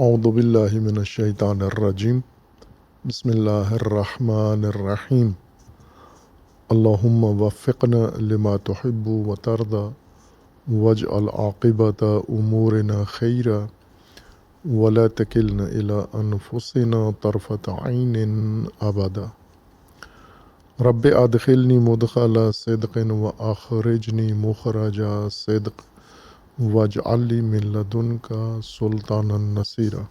اعوذ باللہ من الشیطان الرجیم بسم اللہ الرحمن الرحیم اللہم وفقنا لما تحب و ترضى واجعل عاقبت امورنا خیرا ولا تکلنا الی انفسنا طرفۃ عین ابدا رب ادخلنی مدخل صدق و اخرجنی مخرج صدق واجعل لی من لدنک سلطانا نصیرا۔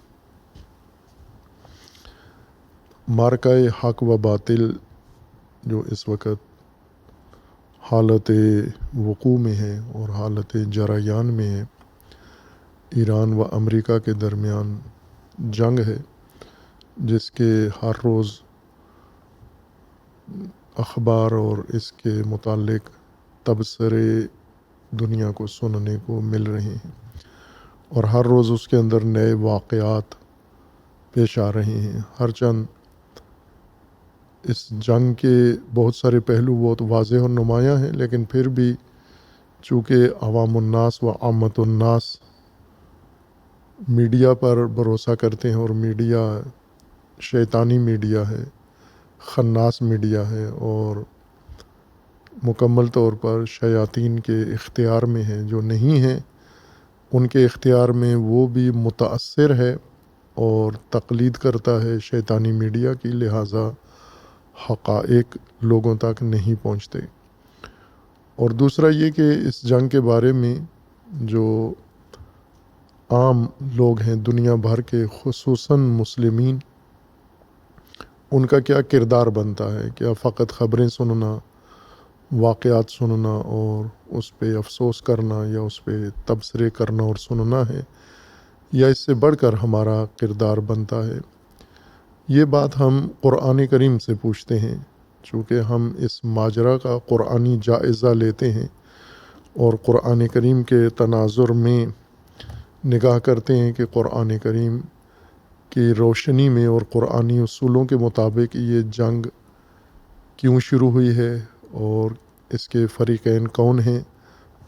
مارکہ حق و باطل جو اس وقت حالت وقوع میں ہے اور حالت جریان میں ہے، ایران و امریکہ کے درمیان جنگ ہے جس کے ہر روز اخبار اور اس کے متعلق تبصرے دنیا کو سننے کو مل رہے ہیں، اور ہر روز اس کے اندر نئے واقعات پیش آ رہے ہیں۔ ہر چند اس جنگ کے بہت سارے پہلو بہت واضح اور نمایاں ہیں، لیکن پھر بھی چونکہ عوام الناس و عامت الناس میڈیا پر بھروسہ کرتے ہیں، اور میڈیا شیطانی میڈیا ہے، خناس میڈیا ہے، اور مکمل طور پر شیاطین کے اختیار میں ہے۔ جو نہیں ہیں ان کے اختیار میں وہ بھی متاثر ہے اور تقلید کرتا ہے شیطانی میڈیا کی، لہٰذا حقائق لوگوں تک نہیں پہنچتے۔ اور دوسرا یہ کہ اس جنگ کے بارے میں جو عام لوگ ہیں دنیا بھر کے، خصوصاً مسلمین، ان کا کیا کردار بنتا ہے؟ کیا فقط خبریں سننا، واقعات سننا اور اس پہ افسوس کرنا یا اس پہ تبصرے کرنا اور سننا ہے، یا اس سے بڑھ کر ہمارا کردار بنتا ہے؟ یہ بات ہم قرآن کریم سے پوچھتے ہیں، چونکہ ہم اس ماجرا کا قرآنی جائزہ لیتے ہیں اور قرآن کریم کے تناظر میں نگاہ کرتے ہیں کہ قرآن کریم کی روشنی میں اور قرآنی اصولوں کے مطابق یہ جنگ کیوں شروع ہوئی ہے، اور اس کے فریقین کون ہیں،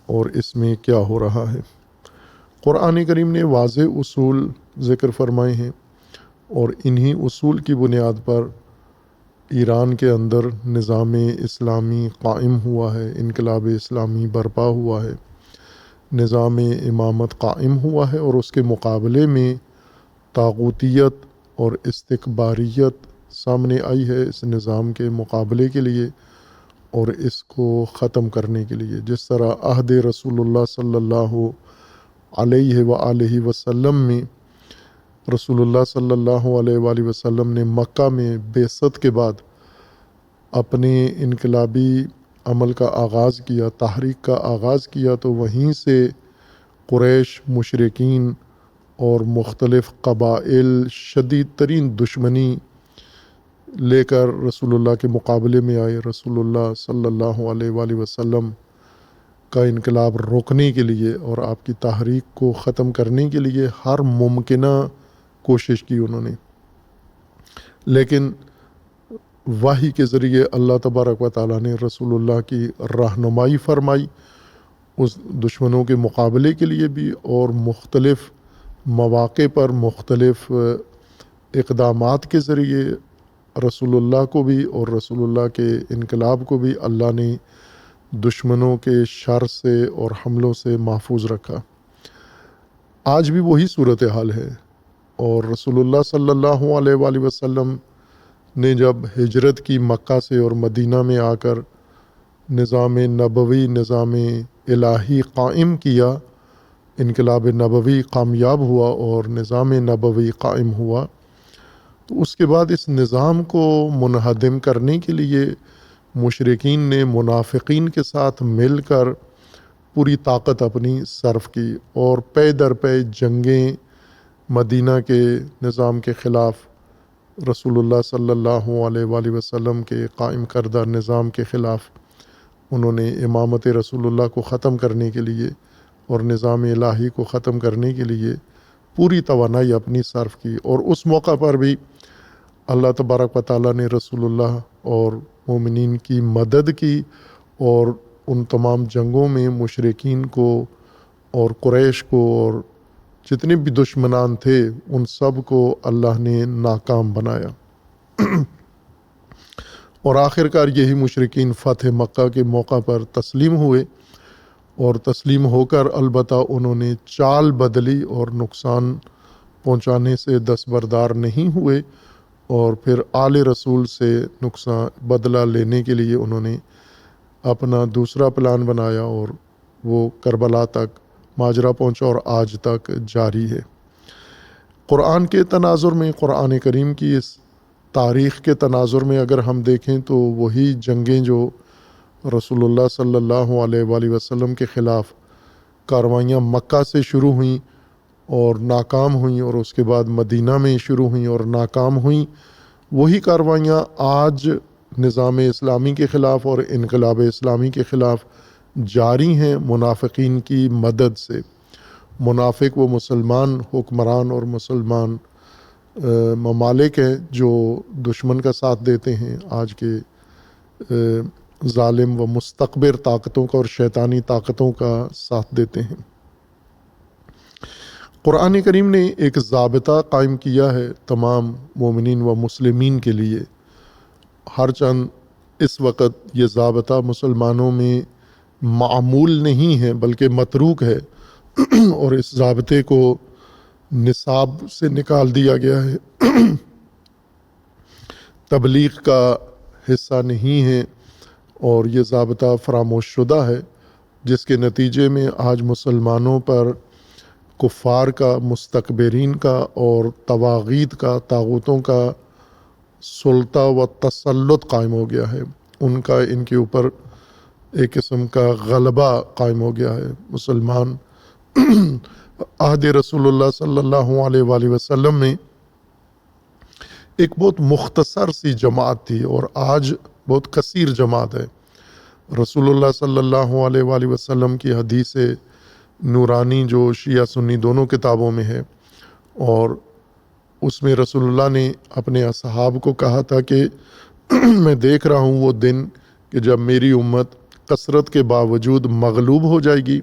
اور اس میں کیا ہو رہا ہے۔ قرآن کریم نے واضح اصول ذکر فرمائے ہیں، اور انہی اصول کی بنیاد پر ایران کے اندر نظام اسلامی قائم ہوا ہے، انقلاب اسلامی برپا ہوا ہے، نظام امامت قائم ہوا ہے، اور اس کے مقابلے میں طاغوتیت اور استکباریت سامنے آئی ہے اس نظام کے مقابلے کے لیے اور اس کو ختم کرنے کے لیے۔ جس طرح عہد رسول اللہ صلی اللہ علیہ وآلہ وسلم میں رسول اللہ صلی اللہ علیہ وآلہ وسلم نے مکہ میں بعثت کے بعد اپنے انقلابی عمل کا آغاز کیا، تحریک کا آغاز کیا، تو وہیں سے قریش، مشرکین اور مختلف قبائل شدید ترین دشمنی لے کر رسول اللہ کے مقابلے میں آئے۔ رسول اللہ صلی اللہ علیہ وآلہ وسلم کا انقلاب روکنے کے لیے اور آپ کی تحریک کو ختم کرنے کے لیے ہر ممکنہ کوشش کی انہوں نے، لیکن وحی کے ذریعے اللہ تبارک و تعالیٰ نے رسول اللہ کی رہنمائی فرمائی اس دشمنوں کے مقابلے کے لیے بھی، اور مختلف مواقع پر مختلف اقدامات کے ذریعے رسول اللہ کو بھی اور رسول اللہ کے انقلاب کو بھی اللہ نے دشمنوں کے شر سے اور حملوں سے محفوظ رکھا۔ آج بھی وہی صورتحال ہے، اور رسول اللہ صلی اللہ علیہ وآلہ وسلم نے جب ہجرت کی مکہ سے اور مدینہ میں آ کر نظام نبوی، نظام الہی قائم کیا، انقلاب نبوی کامیاب ہوا اور نظام نبوی قائم ہوا، تو اس کے بعد اس نظام کو منہدم کرنے کے لیے مشرکین نے منافقین کے ساتھ مل کر پوری طاقت اپنی صرف کی، اور پے در پے جنگیں مدینہ کے نظام کے خلاف، رسول اللہ صلی اللہ علیہ وآلہ وسلم کے قائم کردہ نظام کے خلاف، انہوں نے امامت رسول اللہ کو ختم کرنے کے لیے اور نظام الہی کو ختم کرنے کے لیے پوری توانائی اپنی صرف کی۔ اور اس موقع پر بھی اللہ تبارک و تعالیٰ نے رسول اللہ اور مومنین کی مدد کی، اور ان تمام جنگوں میں مشرکین کو اور قریش کو اور جتنے بھی دشمنان تھے ان سب کو اللہ نے ناکام بنایا، اور آخر کار یہی مشرکین فتح مکہ کے موقع پر تسلیم ہوئے، اور تسلیم ہو کر البتہ انہوں نے چال بدلی اور نقصان پہنچانے سے دستبردار نہیں ہوئے، اور پھر آل رسول سے نقصان بدلہ لینے کے لیے انہوں نے اپنا دوسرا پلان بنایا، اور وہ کربلا تک ماجرا پہنچا اور آج تک جاری ہے۔ قرآن کے تناظر میں، قرآن کریم کی اس تاریخ کے تناظر میں اگر ہم دیکھیں تو وہی جنگیں جو رسول اللہ صلی اللہ علیہ وآلہ وسلم کے خلاف کاروائیاں مکہ سے شروع ہوئیں اور ناکام ہوئیں، اور اس کے بعد مدینہ میں شروع ہوئیں اور ناکام ہوئیں، وہی کاروائیاں آج نظام اسلامی کے خلاف اور انقلاب اسلامی کے خلاف جاری ہیں منافقین کی مدد سے۔ منافق وہ مسلمان حکمران اور مسلمان ممالک ہیں جو دشمن کا ساتھ دیتے ہیں، آج کے ظالم و مستکبر طاقتوں کا اور شیطانی طاقتوں کا ساتھ دیتے ہیں۔ قرآن کریم نے ایک ضابطہ قائم کیا ہے تمام مومنین و مسلمین کے لیے، ہر چند اس وقت یہ ضابطہ مسلمانوں میں معمول نہیں ہے بلکہ متروک ہے، اور اس ضابطے کو نصاب سے نکال دیا گیا ہے، تبلیغ کا حصہ نہیں ہے، اور یہ ضابطہ فراموش شدہ ہے، جس کے نتیجے میں آج مسلمانوں پر کفار کا، مستکبرین کا اور طواغیت کا، طاغوتوں کا سلطہ و تسلط قائم ہو گیا ہے، ان کا ان کے اوپر ایک قسم کا غلبہ قائم ہو گیا ہے۔ مسلمان عہد رسول اللہ صلی اللہ علیہ وآلہ وسلم میں ایک بہت مختصر سی جماعت تھی، اور آج بہت کثیر جماعت ہے۔ رسول اللہ صلی اللہ علیہ وآلہ وسلم کی حدیث نورانی جو شیعہ سنی دونوں کتابوں میں ہے، اور اس میں رسول اللہ نے اپنے اصحاب کو کہا تھا کہ میں دیکھ رہا ہوں وہ دن کہ جب میری امت کثرت کے باوجود مغلوب ہو جائے گی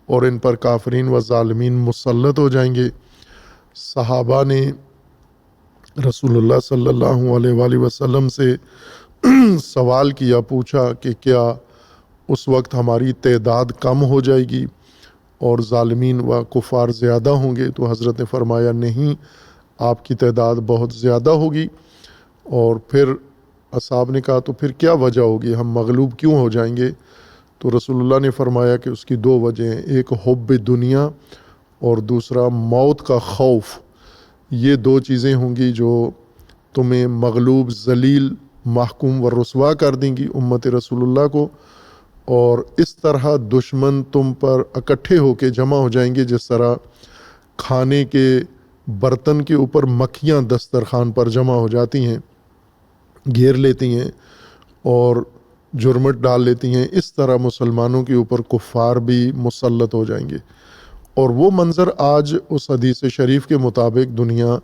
اور ان پر کافرین و ظالمین مسلط ہو جائیں گے۔ صحابہ نے رسول اللہ صلی اللہ علیہ وآلہ وسلم سے سوال کیا، پوچھا کہ کیا اس وقت ہماری تعداد کم ہو جائے گی اور ظالمین و کفار زیادہ ہوں گے؟ تو حضرت نے فرمایا نہیں، آپ کی تعداد بہت زیادہ ہوگی۔ اور پھر اصحاب نے کہا تو پھر کیا وجہ ہوگی، ہم مغلوب کیوں ہو جائیں گے؟ تو رسول اللہ نے فرمایا کہ اس کی دو وجہ ہیں، ایک حب دنیا اور دوسرا موت کا خوف۔ یہ دو چیزیں ہوں گی جو تمہیں مغلوب، ذلیل، محکوم و رسوا کر دیں گی امت رسول اللہ کو، اور اس طرح دشمن تم پر اکٹھے ہو کے جمع ہو جائیں گے جس طرح کھانے کے برتن کے اوپر مکھیاں دسترخوان پر جمع ہو جاتی ہیں، گھیر لیتی ہیں اور جرمٹ ڈال لیتی ہیں، اس طرح مسلمانوں کے اوپر کفار بھی مسلط ہو جائیں گے۔ اور وہ منظر آج اس حدیث شریف کے مطابق دنیا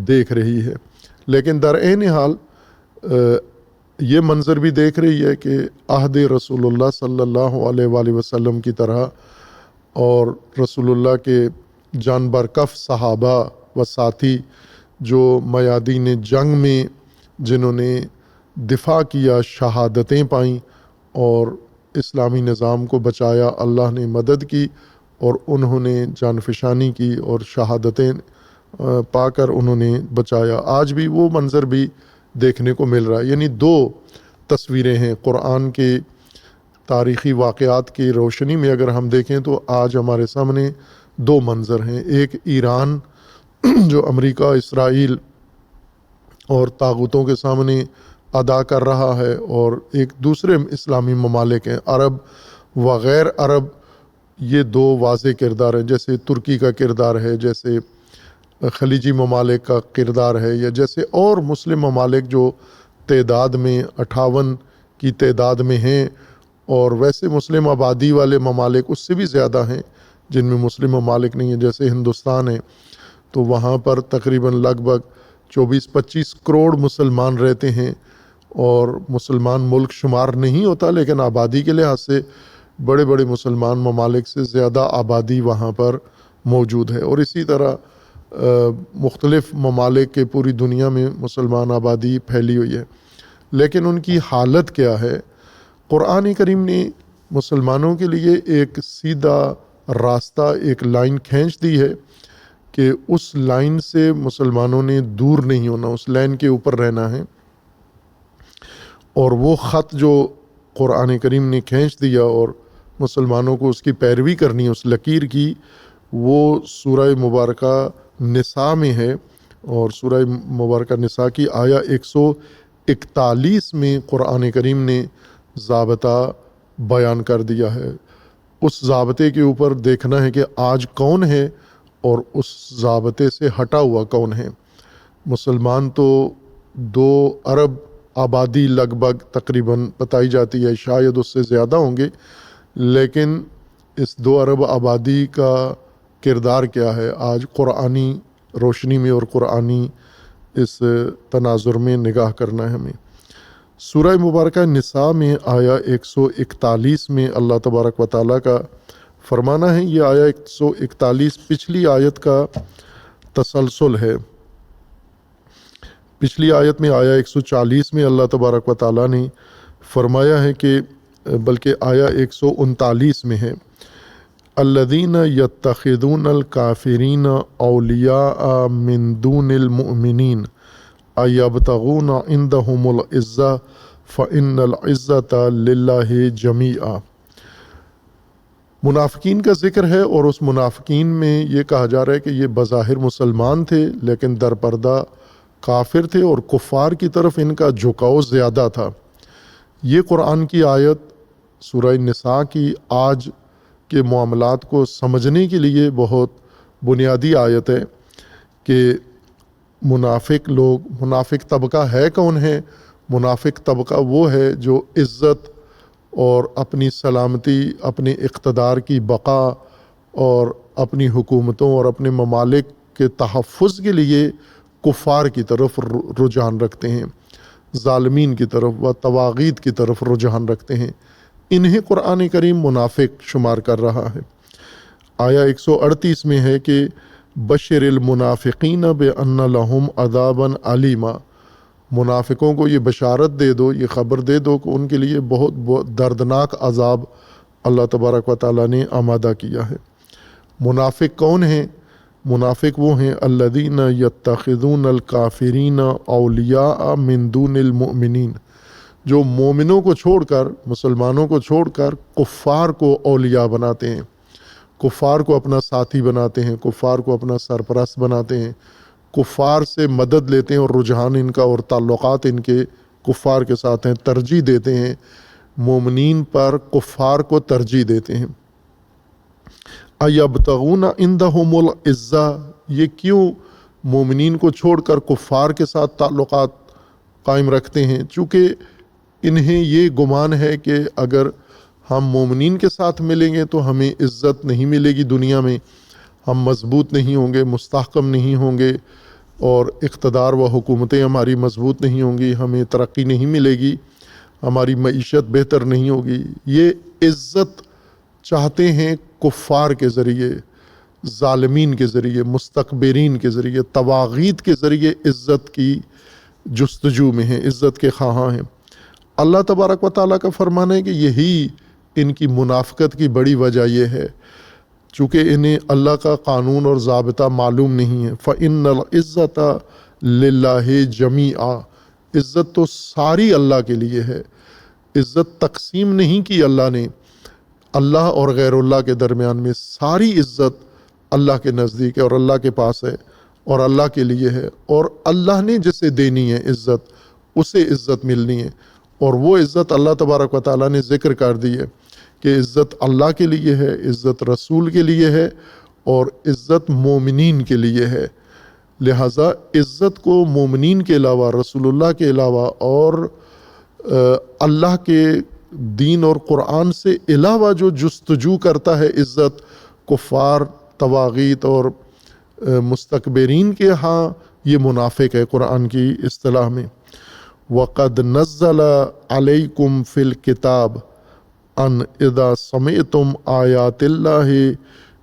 دیکھ رہی ہے، لیکن در عین حال یہ منظر بھی دیکھ رہی ہے کہ عہد رسول اللہ صلی اللہ علیہ وآلہ وسلم کی طرح اور رسول اللہ کے جان برکف صحابہ و ساتھی جو میادین جنگ میں جنہوں نے دفاع کیا، شہادتیں پائیں اور اسلامی نظام کو بچایا، اللہ نے مدد کی اور انہوں نے جان فشانی کی اور شہادتیں پا کر انہوں نے بچایا۔ آج بھی وہ منظر بھی دیکھنے کو مل رہا ہے۔ یعنی دو تصویریں ہیں قرآن کے تاریخی واقعات کی روشنی میں، اگر ہم دیکھیں تو آج ہمارے سامنے دو منظر ہیں، ایک ایران جو امریکہ، اسرائیل اور طاغوتوں کے سامنے ادا کر رہا ہے، اور ایک دوسرے اسلامی ممالک ہیں، عرب و غیر عرب، یہ دو واضح کردار ہیں، جیسے ترکی کا کردار ہے، جیسے خلیجی ممالک کا کردار ہے، یا جیسے اور مسلم ممالک جو تعداد میں 58 کی تعداد میں ہیں، اور ویسے مسلم آبادی والے ممالک اس سے بھی زیادہ ہیں جن میں مسلم ممالک نہیں ہیں، جیسے ہندوستان ہے تو وہاں پر تقریباً لگ بھگ 24-25 کروڑ مسلمان رہتے ہیں، اور مسلمان ملک شمار نہیں ہوتا لیکن آبادی کے لحاظ سے بڑے بڑے مسلمان ممالک سے زیادہ آبادی وہاں پر موجود ہے، اور اسی طرح مختلف ممالک کے پوری دنیا میں مسلمان آبادی پھیلی ہوئی ہے، لیکن ان کی حالت کیا ہے؟ قرآن کریم نے مسلمانوں کے لیے ایک سیدھا راستہ، ایک لائن کھینچ دی ہے کہ اس لائن سے مسلمانوں نے دور نہیں ہونا، اس لائن کے اوپر رہنا ہے۔ اور وہ خط جو قرآن کریم نے کھینچ دیا اور مسلمانوں کو اس کی پیروی کرنی ہے، اس لکیر کی، وہ سورہ مبارکہ نساء میں ہے، اور سورہ مبارکہ نساء کی آیا 141 میں قرآن کریم نے ضابطہ بیان کر دیا ہے۔ اس ضابطے کے اوپر دیکھنا ہے کہ آج کون ہے اور اس ضابطے سے ہٹا ہوا کون ہے۔ مسلمان تو 2 ارب آبادی لگ بھگ تقریباً بتائی جاتی ہے، شاید اس سے زیادہ ہوں گے، لیکن اس 2 ارب آبادی کا کردار کیا ہے آج قرآنی روشنی میں اور قرآنی اس تناظر میں نگاہ کرنا ہے ہمیں۔ سورہ مبارکہ نساء میں آیا 141 میں اللہ تبارک و تعالیٰ کا فرمانا ہے، یہ آیا 141 پچھلی آیت کا تسلسل ہے۔ پچھلی آیت میں آیا 140 میں اللہ تبارک و تعالیٰ نے فرمایا ہے کہ بلکہ آیا 139 میں ہے، الذین یتخذون الکافرین اولیاء من دون المؤمنین ایبتغون عندهم العزہ فإن العزۃ للہ جمیعا۔ منافقین کا ذکر ہے، اور اس منافقین میں یہ کہا جا رہا ہے کہ یہ بظاہر مسلمان تھے لیکن در پردہ کافر تھے، اور کفار کی طرف ان کا جھکاؤ زیادہ تھا۔ یہ قرآن کی آیت سورہ نساء کی آج کے معاملات کو سمجھنے کے لیے بہت بنیادی آیت ہے کہ منافق لوگ، منافق طبقہ ہے کون ہے؟ منافق طبقہ وہ ہے جو عزت اور اپنی سلامتی، اپنے اقتدار کی بقا اور اپنی حکومتوں اور اپنے ممالک کے تحفظ کے لیے کفار کی طرف رجحان رکھتے ہیں، ظالمین کی طرف و طواغیت کی طرف رجحان رکھتے ہیں۔ انہیں قرآن کریم منافق شمار کر رہا ہے۔ آیا 138 میں ہے کہ بشر المنافقین بان لہم عذابا علیما، منافقوں کو یہ بشارت دے دو، یہ خبر دے دو کہ ان کے لیے بہت دردناک عذاب اللہ تبارک و تعالیٰ نے آمادہ کیا ہے۔ منافق کون ہیں؟ منافق وہ ہیں الذین یتخذون الکافرین اولیاء من دون المؤمنین، جو مومنوں کو چھوڑ کر، مسلمانوں کو چھوڑ کر کفار کو اولیاء بناتے ہیں، کفار کو اپنا ساتھی بناتے ہیں، کفار کو اپنا سرپرست بناتے ہیں، کفار سے مدد لیتے ہیں، اور رجحان ان کا اور تعلقات ان کے کفار کے ساتھ ہیں، ترجیح دیتے ہیں، مومنین پر کفار کو ترجیح دیتے ہیں۔ ایبتغون عندہم العزہ، یہ کیوں مومنین کو چھوڑ کر کفار کے ساتھ تعلقات قائم رکھتے ہیں؟ چونکہ انہیں یہ گمان ہے کہ اگر ہم مومنین کے ساتھ ملیں گے تو ہمیں عزت نہیں ملے گی دنیا میں، ہم مضبوط نہیں ہوں گے، مستحکم نہیں ہوں گے، اور اقتدار و حکومتیں ہماری مضبوط نہیں ہوں گی، ہمیں ترقی نہیں ملے گی، ہماری معیشت بہتر نہیں ہوگی۔ یہ عزت چاہتے ہیں کفار کے ذریعے، ظالمین کے ذریعے، مستکبرین کے ذریعے، طواغیت کے ذریعے عزت کی جستجو میں ہیں، عزت کے خواہاں ہیں۔ اللہ تبارک و تعالیٰ کا فرمانا ہے کہ یہی ان کی منافقت کی بڑی وجہ یہ ہے، چونکہ انہیں اللہ کا قانون اور ضابطہ معلوم نہیں ہے۔ فَإِنَّ الْعِزَّةَ لِلَّهِ جَمِيعًا، عزت تو ساری اللہ کے لیے ہے، عزت تقسیم نہیں کی اللہ نے، اللہ اور غیر اللہ کے درمیان میں ساری عزت اللہ کے نزدیک ہے اور اللہ کے پاس ہے اور اللہ کے لیے ہے، اور اللہ نے جسے دینی ہے عزت، اسے عزت ملنی ہے، اور وہ عزت اللہ تبارک و تعالیٰ نے ذکر کر دی ہے کہ عزت اللہ کے لیے ہے، عزت رسول کے لیے ہے، اور عزت مومنین کے لیے ہے۔ لہٰذا عزت کو مومنین کے علاوہ، رسول اللہ کے علاوہ اور اللہ کے دین اور قرآن سے علاوہ جو جستجو کرتا ہے عزت، کفار، طواغیت اور مستکبرین کے ہاں یہ منافق ہے قرآن کی اصطلاح میں۔ وَقَدْ نَزَّلَ عَلَيْكُمْ فِي الْكِتَابِ أَنْ إِذَا سَمِعْتُمْ آيَاتِ اللَّهِ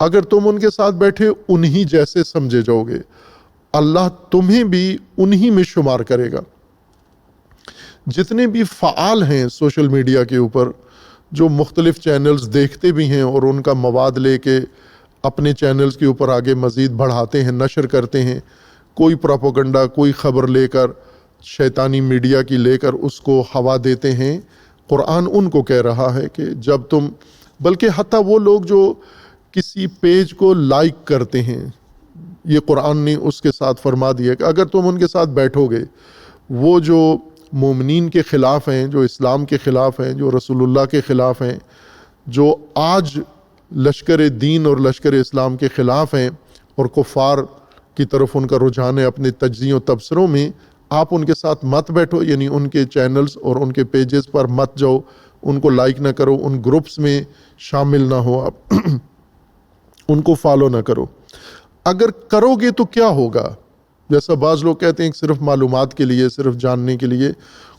اگر تم ان کے ساتھ بیٹھے انہی جیسے سمجھے جاؤ گے، اللہ تمہیں بھی انہی میں شمار کرے گا۔ جتنے بھی فعال ہیں سوشل میڈیا کے اوپر، جو مختلف چینلز دیکھتے بھی ہیں اور ان کا مواد لے کے اپنے چینلز کے اوپر آگے مزید بڑھاتے ہیں، نشر کرتے ہیں، کوئی پروپیگنڈا، کوئی خبر لے کر شیطانی میڈیا کی لے کر اس کو ہوا دیتے ہیں، قرآن ان کو کہہ رہا ہے کہ جب تم، بلکہ حتیٰ وہ لوگ جو کسی پیج کو لائک کرتے ہیں، یہ قرآن نے اس کے ساتھ فرما دیا کہ اگر تم ان کے ساتھ بیٹھو گے، وہ جو مومنین کے خلاف ہیں، جو اسلام کے خلاف ہیں، جو رسول اللہ کے خلاف ہیں، جو آج لشکر دین اور لشکر اسلام کے خلاف ہیں اور کفار کی طرف ان کا رجحان ہے اپنے تجزیوں و تبصروں میں، آپ ان کے ساتھ مت بیٹھو، یعنی ان کے چینلز اور ان کے پیجز پر مت جاؤ، ان کو لائک نہ کرو، ان گروپس میں شامل نہ ہو، آپ ان کو فالو نہ کرو۔ اگر کرو گے تو کیا ہوگا؟ جیسا بعض لوگ کہتے ہیں کہ صرف معلومات کے لیے، صرف جاننے کے لیے،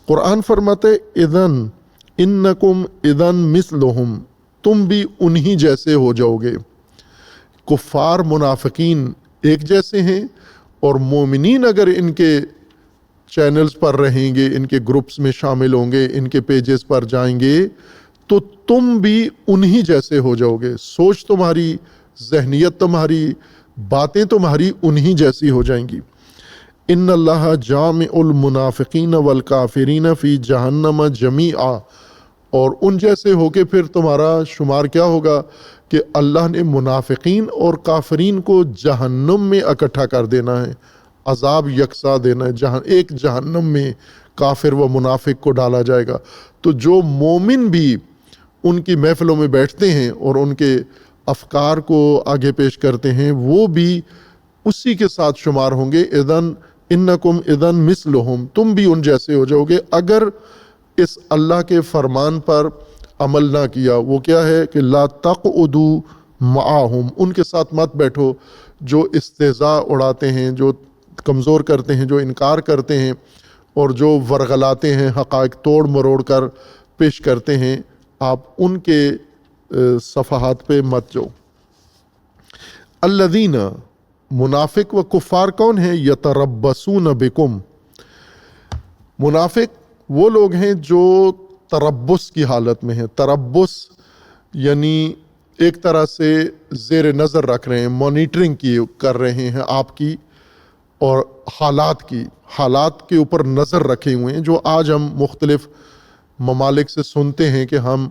قرآن فرماتے اذن انکم اذن مثلہم، تم بھی انہی جیسے ہو جاؤ گے۔ کفار منافقین ایک جیسے ہیں، اور مومنین اگر ان کے چینلز پر رہیں گے، ان کے گروپس میں شامل ہوں گے، ان کے پیجز پر جائیں گے، تو تم بھی انہی جیسے ہو جاؤ گے۔ سوچ تمہاری، ذہنیت تمہاری، باتیں تمہاری انہی جیسی ہو جائیں گی۔ ان اللہ جامع المنافقین والکافرین فی جہنم جمیعا، اور ان جیسے ہو کے پھر تمہارا شمار کیا ہوگا کہ اللہ نے منافقین اور کافرین کو جہنم میں اکٹھا کر دینا ہے، عذاب یکساں دینا ہے، ایک جہنم میں کافر و منافق کو ڈالا جائے گا۔ تو جو مومن بھی ان کی محفلوں میں بیٹھتے ہیں اور ان کے افکار کو آگے پیش کرتے ہیں، وہ بھی اسی کے ساتھ شمار ہوں گے۔ اذن انکم اذن مثلہم، تم بھی ان جیسے ہو جاؤ گے اگر اس اللہ کے فرمان پر عمل نہ کیا۔ وہ کیا ہے کہ لا تقعدوا معاہم، ان کے ساتھ مت بیٹھو جو استہزاء اڑاتے ہیں، جو کمزور کرتے ہیں، جو انکار کرتے ہیں اور جو ورغلاتے ہیں، حقائق توڑ مروڑ کر پیش کرتے ہیں، آپ ان کے صفحات پہ مت جاؤ۔ الذین، منافق و کفار کون ہیں؟ یتربصون بکم، منافق وہ لوگ ہیں جو تربص کی حالت میں ہیں۔ تربص یعنی ایک طرح سے زیر نظر رکھ رہے ہیں، مانیٹرنگ کی کر رہے ہیں آپ کی اور حالات کے اوپر نظر رکھے ہوئے ہیں، جو آج ہم مختلف ممالک سے سنتے ہیں کہ ہم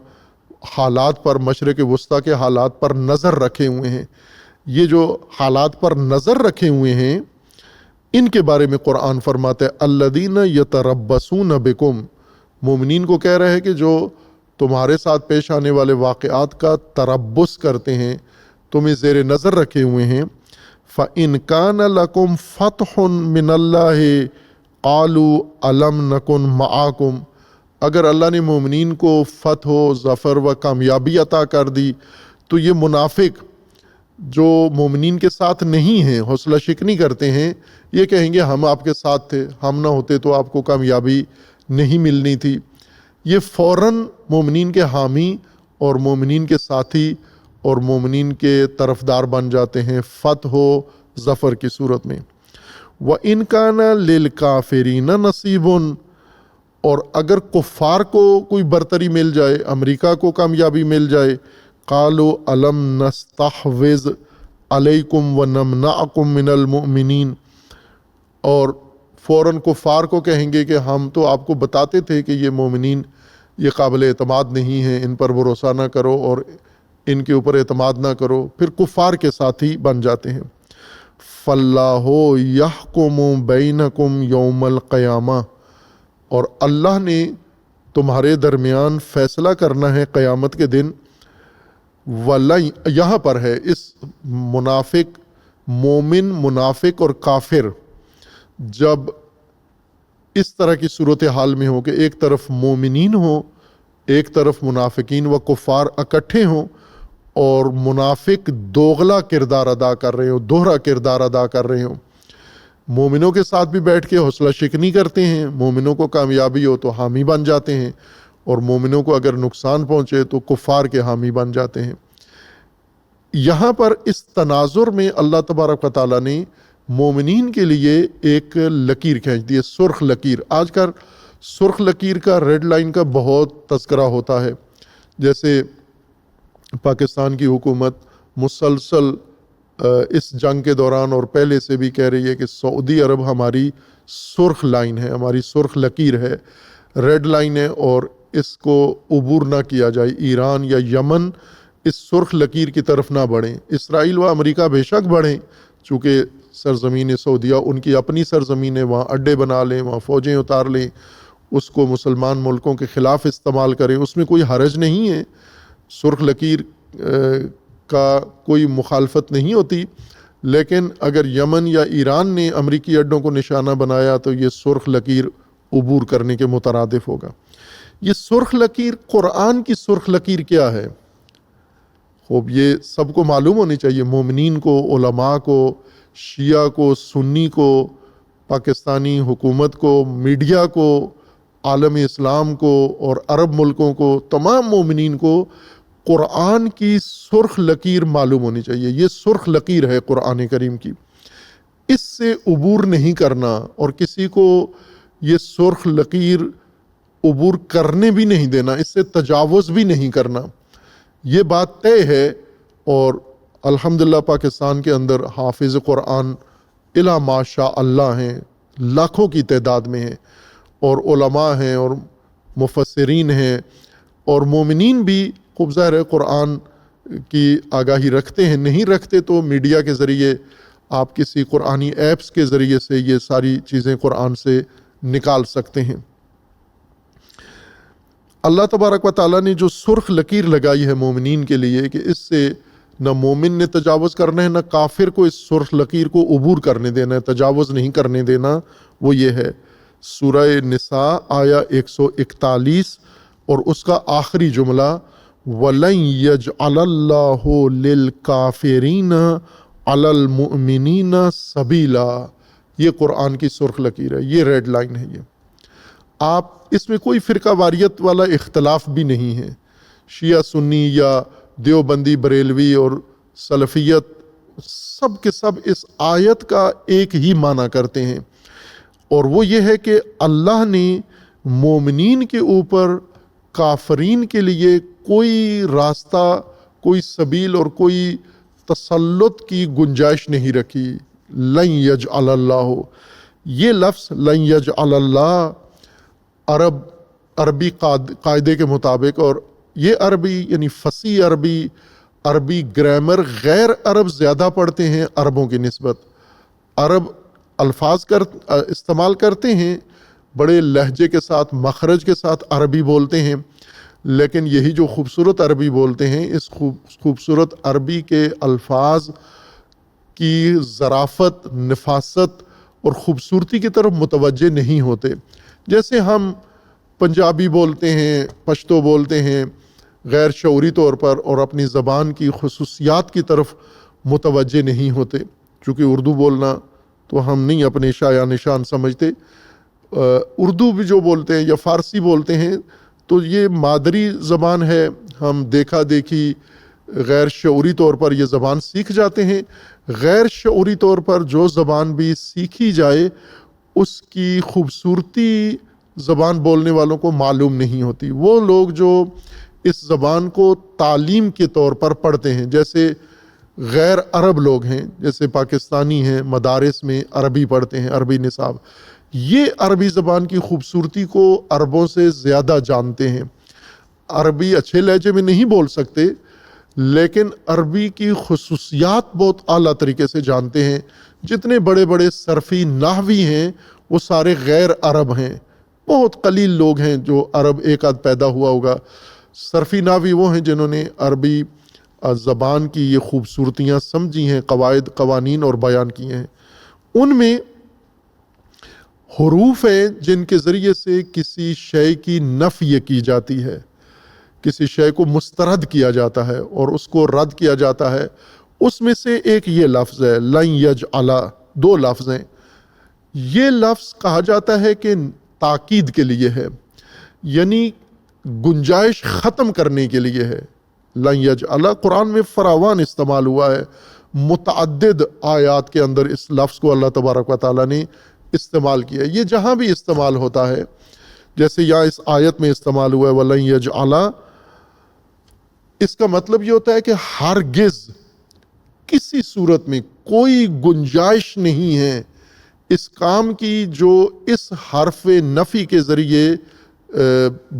حالات پر، مشرق وسطیٰ کے حالات پر نظر رکھے ہوئے ہیں۔ یہ جو حالات پر نظر رکھے ہوئے ہیں، ان کے بارے میں قرآن فرماتا ہے الذین یتربصون بکم، مومنین کو کہہ رہے ہیں کہ جو تمہارے ساتھ پیش آنے والے واقعات کا تربص کرتے ہیں، تمہیں زیر نظر رکھے ہوئے ہیں۔ فَإِنْ كَانَ لَكُمْ فَتْحٌ مِّنَ اللَّهِ قَالُوا أَلَمْ نَكُنْ مَعَكُمْ، اگر اللہ نے مومنین کو فتح و ظفر و کامیابی عطا کر دی تو یہ منافق جو مومنین کے ساتھ نہیں ہیں، حوصلہ شکنی کرتے ہیں، یہ کہیں گے ہم آپ کے ساتھ تھے، ہم نہ ہوتے تو آپ کو کامیابی نہیں ملنی تھی۔ یہ فوراً مومنین کے حامی اور مومنین کے ساتھی اور مومنین کے طرفدار بن جاتے ہیں فتح و ظفر کی صورت میں۔ وَإِنْ كَانَ لِلْكَافِرِينَ نَصِيبٌ، اور اگر کفار کو کوئی برتری مل جائے، امریکہ کو کامیابی مل جائے، قالوا الم نستحوذ علیکم ونمنعکم من المؤمنین، اور فوراً کفار کو کہیں گے کہ ہم تو آپ کو بتاتے تھے کہ یہ مومنین یہ قابل اعتماد نہیں ہیں، ان پر بھروسہ نہ کرو اور ان کے اوپر اعتماد نہ کرو، پھر کفار کے ساتھی بن جاتے ہیں۔ فَاللَّهُ يَحْكُمُ بَيْنَكُمْ يَوْمَ الْقِيَامَةِ، اور اللہ نے تمہارے درمیان فیصلہ کرنا ہے قیامت کے دن۔ یہاں پر ہے اس منافق، مومن، منافق اور کافر جب اس طرح کی صورتحال میں ہو کہ ایک طرف مومنین ہوں، ایک طرف منافقین و کفار اکٹھے ہوں، اور منافق دوغلا کردار ادا کر رہے ہوں، دوہرا کردار ادا کر رہے ہوں، مومنوں کے ساتھ بھی بیٹھ کے حوصلہ شکنی کرتے ہیں، مومنوں کو کامیابی ہو تو حامی بن جاتے ہیں، اور مومنوں کو اگر نقصان پہنچے تو کفار کے حامی بن جاتے ہیں۔ یہاں پر اس تناظر میں اللہ تبارک و تعالیٰ نے مومنین کے لیے ایک لکیر کھینچ دی ہے، سرخ لکیر۔ آج کل سرخ لکیر کا، ریڈ لائن کا بہت تذکرہ ہوتا ہے، جیسے پاکستان کی حکومت مسلسل اس جنگ کے دوران اور پہلے سے بھی کہہ رہی ہے کہ سعودی عرب ہماری سرخ لائن ہے، ہماری سرخ لکیر ہے، ریڈ لائن ہے، اور اس کو عبور نہ کیا جائے۔ ایران یا یمن اس سرخ لکیر کی طرف نہ بڑھیں، اسرائیل و امریکہ بے شک بڑھیں، چونکہ سرزمین سعودیہ ان کی اپنی سرزمین ہے، وہاں اڈے بنا لیں، وہاں فوجیں اتار لیں، اس کو مسلمان ملکوں کے خلاف استعمال کریں، اس میں کوئی حرج نہیں ہے، سرخ لکیر کا کوئی مخالفت نہیں ہوتی۔ لیکن اگر یمن یا ایران نے امریکی اڈوں کو نشانہ بنایا تو یہ سرخ لکیر عبور کرنے کے مترادف ہوگا۔ یہ سرخ لکیر، قرآن کی سرخ لکیر کیا ہے؟ خوب یہ سب کو معلوم ہونی چاہیے، مومنین کو، علماء کو، شیعہ کو، سنی کو، پاکستانی حکومت کو، میڈیا کو، عالم اسلام کو اور عرب ملکوں کو، تمام مومنین کو قرآن کی سرخ لکیر معلوم ہونی چاہیے۔ یہ سرخ لکیر ہے قرآن کریم کی، اس سے عبور نہیں کرنا، اور کسی کو یہ سرخ لکیر عبور کرنے بھی نہیں دینا، اس سے تجاوز بھی نہیں کرنا، یہ بات طے ہے۔ اور الحمدللہ پاکستان کے اندر حافظ قرآن الا ماشاء اللہ ہیں، لاکھوں کی تعداد میں ہیں، اور علماء ہیں اور مفسرین ہیں، اور مومنین بھی خوب ظاہر ہے قرآن کی آگاہی رکھتے ہیں، نہیں رکھتے تو میڈیا کے ذریعے، آپ کسی قرآنی ایپس کے ذریعے سے یہ ساری چیزیں قرآن سے نکال سکتے ہیں۔ اللہ تبارک و تعالیٰ نے جو سرخ لکیر لگائی ہے مومنین کے لیے کہ اس سے نہ مومن نے تجاوز کرنا ہے، نہ کافر کو اس سرخ لکیر کو عبور کرنے دینا ہے، تجاوز نہیں کرنے دینا، وہ یہ ہے سورہ نساء آیا 141 اور اس کا آخری جملہ وَلَن يَجْعَلَ اللَّهُ لِلْكَافِرِينَ عَلَى الْمُؤْمِنِينَ سَبِيلًا، یہ قرآن کی سرخ لکیر ہے، یہ ریڈ لائن ہے۔ یہ آپ اس میں کوئی فرقہ واریت والا اختلاف بھی نہیں ہے، شیعہ سنی یا دیوبندی بریلوی اور سلفیت، سب کے سب اس آیت کا ایک ہی معنی کرتے ہیں، اور وہ یہ ہے کہ اللہ نے مومنین کے اوپر کافرین کے لیے کوئی راستہ، کوئی سبیل اور کوئی تسلط کی گنجائش نہیں رکھی۔ لن یجعل اللہ، یہ لفظ لن یجعل اللہ عربی قاعدے کے مطابق، اور یہ عربی یعنی فصیح عربی، عربی گرامر غیر عرب زیادہ پڑھتے ہیں عربوں کی نسبت۔ عرب الفاظ استعمال کرتے ہیں بڑے لہجے کے ساتھ، مخرج کے ساتھ عربی بولتے ہیں، لیکن یہی جو خوبصورت عربی بولتے ہیں، اس خوبصورت عربی کے الفاظ کی ظرافت، نفاست اور خوبصورتی کی طرف متوجہ نہیں ہوتے۔ جیسے ہم پنجابی بولتے ہیں، پشتو بولتے ہیں غیر شعوری طور پر، اور اپنی زبان کی خصوصیات کی طرف متوجہ نہیں ہوتے، چونکہ اردو بولنا تو ہم نہیں اپنے شایان نشان سمجھتے۔ اردو بھی جو بولتے ہیں یا فارسی بولتے ہیں تو یہ مادری زبان ہے، ہم دیکھا دیکھی غیر شعوری طور پر یہ زبان سیکھ جاتے ہیں۔ غیر شعوری طور پر جو زبان بھی سیکھی جائے اس کی خوبصورتی زبان بولنے والوں کو معلوم نہیں ہوتی۔ وہ لوگ جو اس زبان کو تعلیم کے طور پر پڑھتے ہیں، جیسے غیر عرب لوگ ہیں، جیسے پاکستانی ہیں، مدارس میں عربی پڑھتے ہیں، عربی نصاب، یہ عربی زبان کی خوبصورتی کو عربوں سے زیادہ جانتے ہیں۔ عربی اچھے لہجے میں نہیں بول سکتے، لیکن عربی کی خصوصیات بہت اعلیٰ طریقے سے جانتے ہیں۔ جتنے بڑے بڑے صرفی نحوی ہیں وہ سارے غیر عرب ہیں، بہت قلیل لوگ ہیں جو عرب ایک آدھ پیدا ہوا ہوگا۔ صرفی نحوی وہ ہیں جنہوں نے عربی زبان کی یہ خوبصورتیاں سمجھی ہیں، قواعد، قوانین اور بیان کیے ہیں۔ ان میں حروف ہیں جن کے ذریعے سے کسی شے کی نفی کی جاتی ہے، کسی شے کو مسترد کیا جاتا ہے اور اس کو رد کیا جاتا ہے۔ اس میں سے ایک یہ لفظ ہے لن یجعل، دو لفظ ہیں۔ یہ لفظ کہا جاتا ہے کہ تاکید کے لیے ہے، یعنی گنجائش ختم کرنے کے لیے ہے۔ لن یجعل قرآن میں فراوان استعمال ہوا ہے، متعدد آیات کے اندر اس لفظ کو اللہ تبارک و تعالیٰ نے استعمال کیا ہے۔ یہ جہاں بھی استعمال ہوتا ہے، جیسے یہاں اس آیت میں استعمال ہوا ہے وَلَن يَجْعَلَ، اس کا مطلب یہ ہوتا ہے کہ ہرگز کسی صورت میں کوئی گنجائش نہیں ہے اس کام کی جو اس حرف نفی کے ذریعے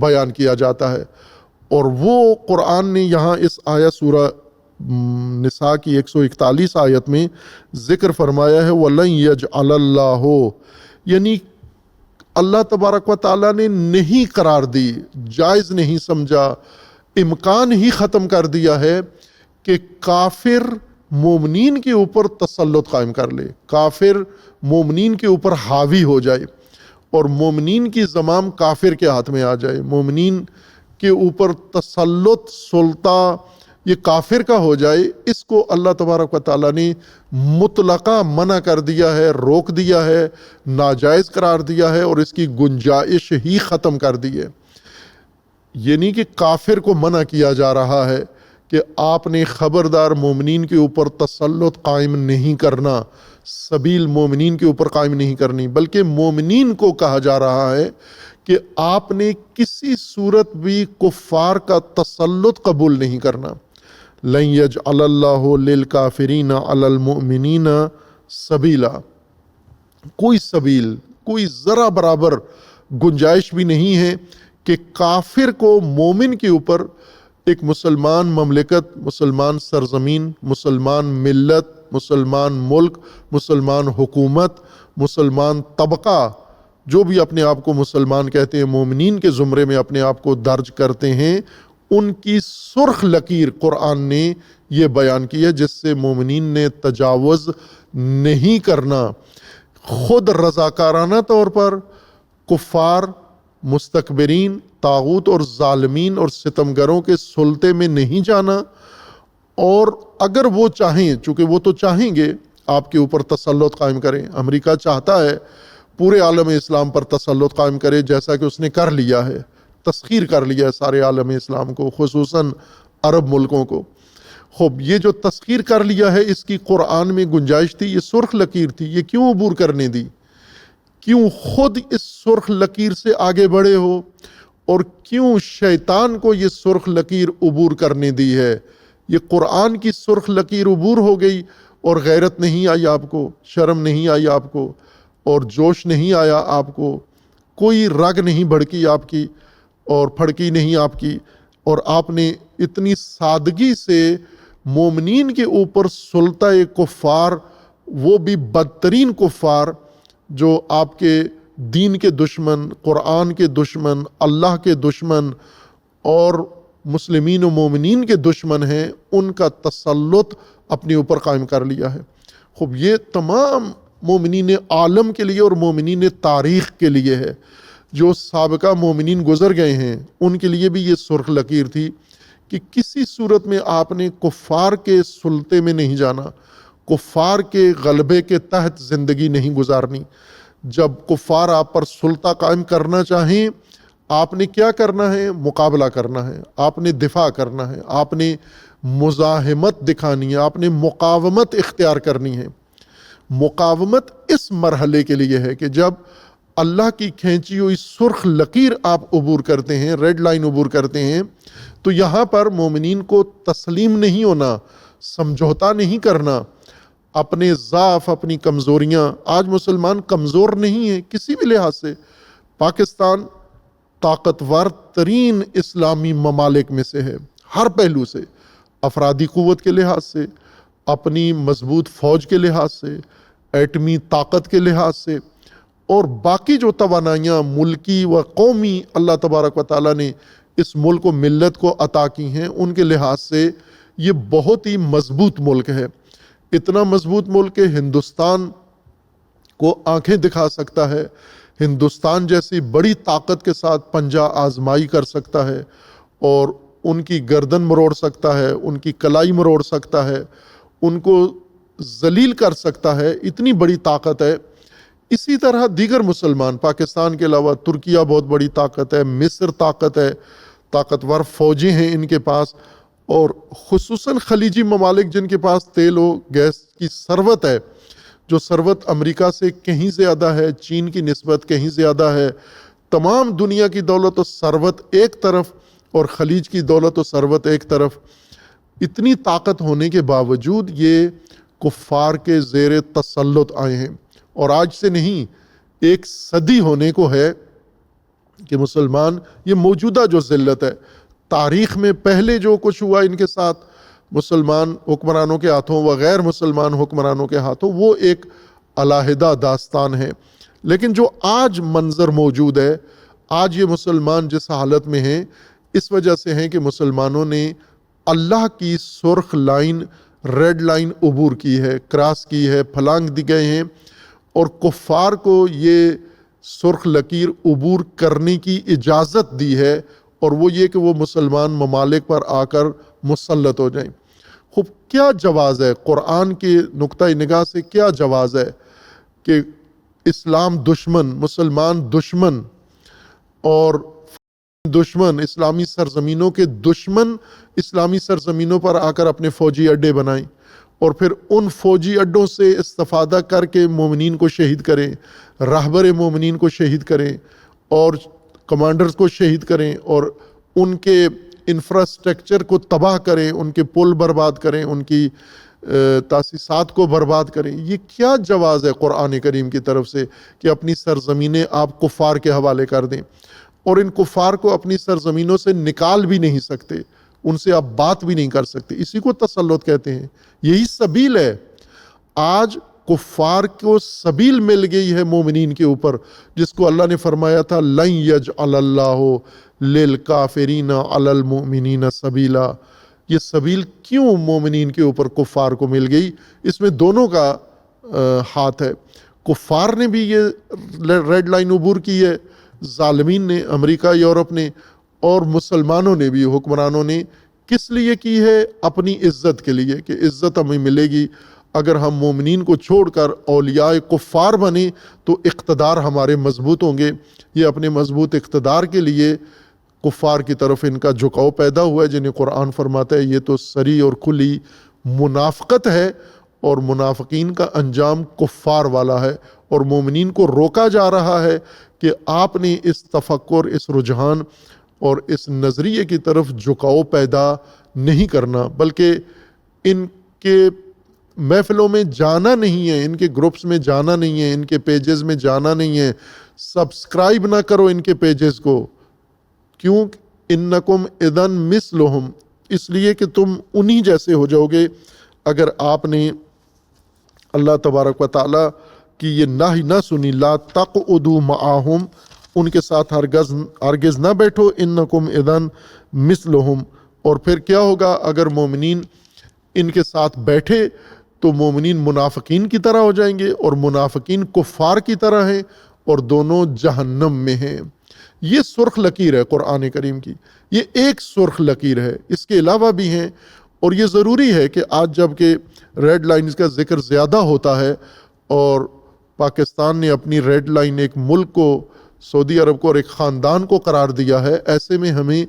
بیان کیا جاتا ہے، اور وہ قرآن نے یہاں اس آیت سورہ نساء کی 141 آیت میں ذکر فرمایا ہے وَلَن يَجْعَلَ اللَّهُ، یعنی اللہ تبارک و تعالیٰ نے نہیں قرار دی، جائز نہیں سمجھا، امکان ہی ختم کر دیا ہے کہ کافر مومنین کے اوپر تسلط قائم کر لے، کافر مومنین کے اوپر حاوی ہو جائے اور مومنین کی زمام کافر کے ہاتھ میں آ جائے، مومنین کے اوپر تسلط سلطہ یہ کافر کا ہو جائے، اس کو اللہ تبارک و تعالیٰ نے مطلقہ منع کر دیا ہے، روک دیا ہے، ناجائز قرار دیا ہے اور اس کی گنجائش ہی ختم کر دی ہے۔ یہ نہیں کہ کافر کو منع کیا جا رہا ہے کہ آپ نے خبردار مومنین کے اوپر تسلط قائم نہیں کرنا، سبیل مومنین کے اوپر قائم نہیں کرنی، بلکہ مومنین کو کہا جا رہا ہے کہ آپ نے کسی صورت بھی کفار کا تسلط قبول نہیں کرنا۔ لن یجعل اللہ للکافرین علی المؤمنین سبیلا، کوئی سبیل، کوئی ذرا برابر گنجائش بھی نہیں ہے کہ کافر کو مومن کے اوپر، ایک مسلمان مملکت، مسلمان سرزمین، مسلمان ملت، مسلمان ملک، مسلمان حکومت، مسلمان طبقہ، جو بھی اپنے آپ کو مسلمان کہتے ہیں، مومنین کے زمرے میں اپنے آپ کو درج کرتے ہیں، ان کی سرخ لکیر قرآن نے یہ بیان کی ہے جس سے مومنین نے تجاوز نہیں کرنا۔ خود رضاکارانہ طور پر کفار، مستکبرین، طاغوت اور ظالمین اور ستمگروں کے سلطے میں نہیں جانا، اور اگر وہ چاہیں، چونکہ وہ تو چاہیں گے آپ کے اوپر تسلط قائم کریں، امریکہ چاہتا ہے پورے عالم اسلام پر تسلط قائم کرے، جیسا کہ اس نے کر لیا ہے، تسخیر کر لیا ہے سارے عالم اسلام کو، خصوصاً عرب ملکوں کو۔ خوب یہ جو تسخیر کر لیا ہے، اس کی قرآن میں گنجائش تھی، یہ سرخ لکیر تھی، یہ کیوں عبور کرنے دی؟ کیوں خود اس سرخ لکیر سے آگے بڑھے ہو، اور کیوں شیطان کو یہ سرخ لکیر عبور کرنے دی ہے؟ یہ قرآن کی سرخ لکیر عبور ہو گئی اور غیرت نہیں آئی آپ کو، شرم نہیں آئی آپ کو، اور جوش نہیں آیا آپ کو، کوئی رگ نہیں بھڑکی آپ کی اور پھڑکی نہیں آپ کی، اور آپ نے اتنی سادگی سے مومنین کے اوپر سلطہ کفار، وہ بھی بدترین کفار جو آپ کے دین کے دشمن، قرآن کے دشمن، اللہ کے دشمن اور مسلمین و مومنین کے دشمن ہیں، ان کا تسلط اپنے اوپر قائم کر لیا ہے۔ خوب یہ تمام مومنین عالم کے لیے اور مومنین تاریخ کے لیے ہے، جو سابقہ مومنین گزر گئے ہیں ان کے لیے بھی یہ سرخ لکیر تھی کہ کسی صورت میں آپ نے کفار کے سلطے میں نہیں جانا، کفار کے غلبے کے تحت زندگی نہیں گزارنی۔ جب کفار آپ پر سلطہ قائم کرنا چاہیں، آپ نے کیا کرنا ہے؟ مقابلہ کرنا ہے، آپ نے دفاع کرنا ہے، آپ نے مزاحمت دکھانی ہے، آپ نے مقاومت اختیار کرنی ہے۔ مقاومت اس مرحلے کے لیے ہے کہ جب اللہ کی کھینچی ہوئی سرخ لکیر آپ عبور کرتے ہیں، ریڈ لائن عبور کرتے ہیں، تو یہاں پر مومنین کو تسلیم نہیں ہونا، سمجھوتا نہیں کرنا، اپنے ضعف، اپنی کمزوریاں۔ آج مسلمان کمزور نہیں ہے کسی بھی لحاظ سے۔ پاکستان طاقتور ترین اسلامی ممالک میں سے ہے، ہر پہلو سے، افرادی قوت کے لحاظ سے، اپنی مضبوط فوج کے لحاظ سے، ایٹمی طاقت کے لحاظ سے، اور باقی جو توانائیاں ملکی و قومی اللہ تبارک و تعالیٰ نے اس ملک و ملت کو عطا کی ہیں، ان کے لحاظ سے یہ بہت ہی مضبوط ملک ہے۔ اتنا مضبوط ملک کہ ہندوستان کو آنکھیں دکھا سکتا ہے، ہندوستان جیسی بڑی طاقت کے ساتھ پنجہ آزمائی کر سکتا ہے اور ان کی گردن مروڑ سکتا ہے، ان کی کلائی مروڑ سکتا ہے، ان کو ذلیل کر سکتا ہے، اتنی بڑی طاقت ہے۔ اسی طرح دیگر مسلمان، پاکستان کے علاوہ ترکیہ بہت بڑی طاقت ہے، مصر طاقت ہے، طاقتور فوجیں ہیں ان کے پاس، اور خصوصاً خلیجی ممالک جن کے پاس تیل و گیس کی ثروت ہے، جو ثروت امریکہ سے کہیں زیادہ ہے، چین کی نسبت کہیں زیادہ ہے، تمام دنیا کی دولت و ثروت ایک طرف اور خلیج کی دولت و ثروت ایک طرف، اتنی طاقت ہونے کے باوجود یہ کفار کے زیر تسلط آئے ہیں۔ اور آج سے نہیں، ایک صدی ہونے کو ہے کہ مسلمان، یہ موجودہ جو ذلت ہے، تاریخ میں پہلے جو کچھ ہوا ان کے ساتھ مسلمان حکمرانوں کے ہاتھوں و غیر مسلمان حکمرانوں کے ہاتھوں، وہ ایک علیحدہ داستان ہے۔ لیکن جو آج منظر موجود ہے، آج یہ مسلمان جس حالت میں ہیں، اس وجہ سے ہیں کہ مسلمانوں نے اللہ کی سرخ لائن، ریڈ لائن عبور کی ہے، کراس کی ہے، پھلانگ دی گئے ہیں، اور کفار کو یہ سرخ لکیر عبور کرنے کی اجازت دی ہے، اور وہ یہ کہ وہ مسلمان ممالک پر آ کر مسلط ہو جائیں۔ خوب کیا جواز ہے قرآن کے نقطۂ نگاہ سے، کیا جواز ہے کہ اسلام دشمن، مسلمان دشمن اور دشمن، اسلامی سرزمینوں کے دشمن اسلامی سرزمینوں پر آ کر اپنے فوجی اڈے بنائیں، اور پھر ان فوجی اڈوں سے استفادہ کر کے مومنین کو شہید کریں، راہبر مومنین کو شہید کریں، اور کمانڈرز کو شہید کریں، اور ان کے انفراسٹرکچر کو تباہ کریں، ان کے پل برباد کریں، ان کی تاسیسات کو برباد کریں۔ یہ کیا جواز ہے قرآن کریم کی طرف سے کہ اپنی سرزمینیں آپ کفار کے حوالے کر دیں، اور ان کفار کو اپنی سرزمینوں سے نکال بھی نہیں سکتے، ان سے آپ بات بھی نہیں کر سکتے۔ اسی کو تسلط کہتے ہیں، یہی سبیل ہے۔ آج کفار کو سبیل مل گئی ہے مومنین کے اوپر، جس کو اللہ نے فرمایا تھا لن یجعل اللہ للکافرین علی المؤمنین سبیلا۔ یہ سبیل کیوں مومنین کے اوپر کفار کو مل گئی؟ اس میں دونوں کا ہاتھ ہے۔ کفار نے بھی یہ ریڈ لائن عبور کی ہے، ظالمین نے، امریکہ، یورپ نے، اور مسلمانوں نے بھی، حکمرانوں نے۔ کس لیے کی ہے؟ اپنی عزت کے لیے، کہ عزت ہمیں ملے گی اگر ہم مومنین کو چھوڑ کر اولیاء کفار بنیں تو اقتدار ہمارے مضبوط ہوں گے۔ یہ اپنے مضبوط اقتدار کے لیے کفار کی طرف ان کا جھکاؤ پیدا ہوا ہے، جنہیں قرآن فرماتا ہے یہ تو سری اور کھلی منافقت ہے، اور منافقین کا انجام کفار والا ہے۔ اور مومنین کو روکا جا رہا ہے کہ آپ نے اس تفکر، اس رجحان اور اس نظریے کی طرف جھکاؤ پیدا نہیں کرنا، بلکہ ان کے محفلوں میں جانا نہیں ہے، ان کے گروپس میں جانا نہیں ہے، ان کے پیجز میں جانا نہیں ہے۔ سبسکرائب نہ کرو ان کے پیجز کو، کیوں؟ انکم اذن مثلہم، اس لیے کہ تم انہی جیسے ہو جاؤ گے اگر آپ نے اللہ تبارک و تعالیٰ کی یہ نہی نہ سنی، لا تقعدوا معاہم، ان کے ساتھ ہرگز نہ بیٹھو، انکم اذن مثلہم۔ اور پھر کیا ہوگا اگر مومنین ان کے ساتھ بیٹھے تو مومنین منافقین کی طرح ہو جائیں گے، اور منافقین کفار کی طرح ہیں، اور دونوں جہنم میں ہیں۔ یہ سرخ لکیر ہے قرآن کریم کی، یہ ایک سرخ لکیر ہے، اس کے علاوہ بھی ہیں۔ اور یہ ضروری ہے کہ آج جب کہ ریڈ لائنز کا ذکر زیادہ ہوتا ہے، اور پاکستان نے اپنی ریڈ لائن ایک ملک کو، سعودی عرب کو، اور ایک خاندان کو قرار دیا ہے، ایسے میں ہمیں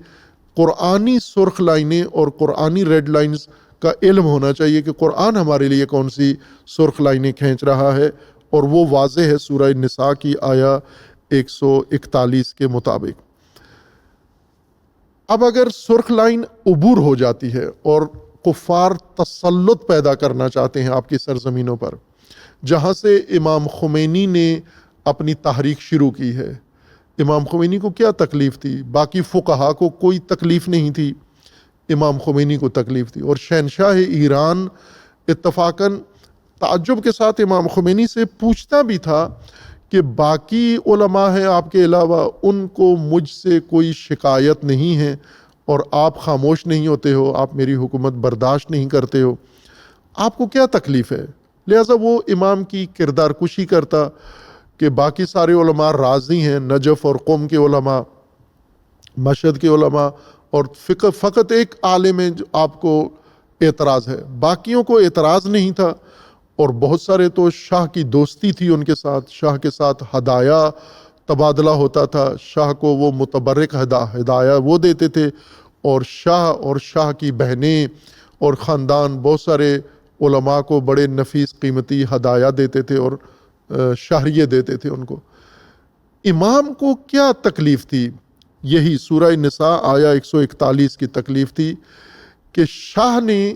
قرآنی سرخ لائنیں اور قرآنی ریڈ لائنز کا علم ہونا چاہیے کہ قرآن ہمارے لیے کون سی سرخ لائنیں کھینچ رہا ہے، اور وہ واضح ہے سورہ نساء کی آیا 141 کے مطابق۔ اب اگر سرخ لائن عبور ہو جاتی ہے اور کفار تسلط پیدا کرنا چاہتے ہیں آپ کی سرزمینوں پر، جہاں سے امام خمینی نے اپنی تحریک شروع کی ہے۔ امام خمینی کو کیا تکلیف تھی؟ باقی فقہا کو کوئی تکلیف نہیں تھی، امام خمینی کو تکلیف تھی۔ اور شہنشاہ ایران اتفاقاً تعجب کے ساتھ امام خمینی سے پوچھتا بھی تھا کہ باقی علماء ہیں آپ کے علاوہ، ان کو مجھ سے کوئی شکایت نہیں ہے، اور آپ خاموش نہیں ہوتے ہو، آپ میری حکومت برداشت نہیں کرتے ہو، آپ کو کیا تکلیف ہے؟ لہٰذا وہ امام کی کردار کشی کرتا کہ باقی سارے علماء راضی ہیں، نجف اور قم کے علماء، مشہد کے علماء، اور فقط ایک عالم ہے جو آپ کو اعتراض ہے، باقیوں کو اعتراض نہیں تھا۔ اور بہت سارے تو شاہ کی دوستی تھی ان کے ساتھ، شاہ کے ساتھ ہدایہ تبادلہ ہوتا تھا، شاہ کو وہ متبرک ہدایہ وہ دیتے تھے، اور شاہ کی بہنیں اور خاندان بہت سارے علماء کو بڑے نفیس قیمتی ہدایہ دیتے تھے اور شہریے دیتے تھے ان کو۔ امام کو کیا تکلیف تھی؟ یہی سورہ نساء آیا 141 کی تکلیف تھی کہ شاہ نے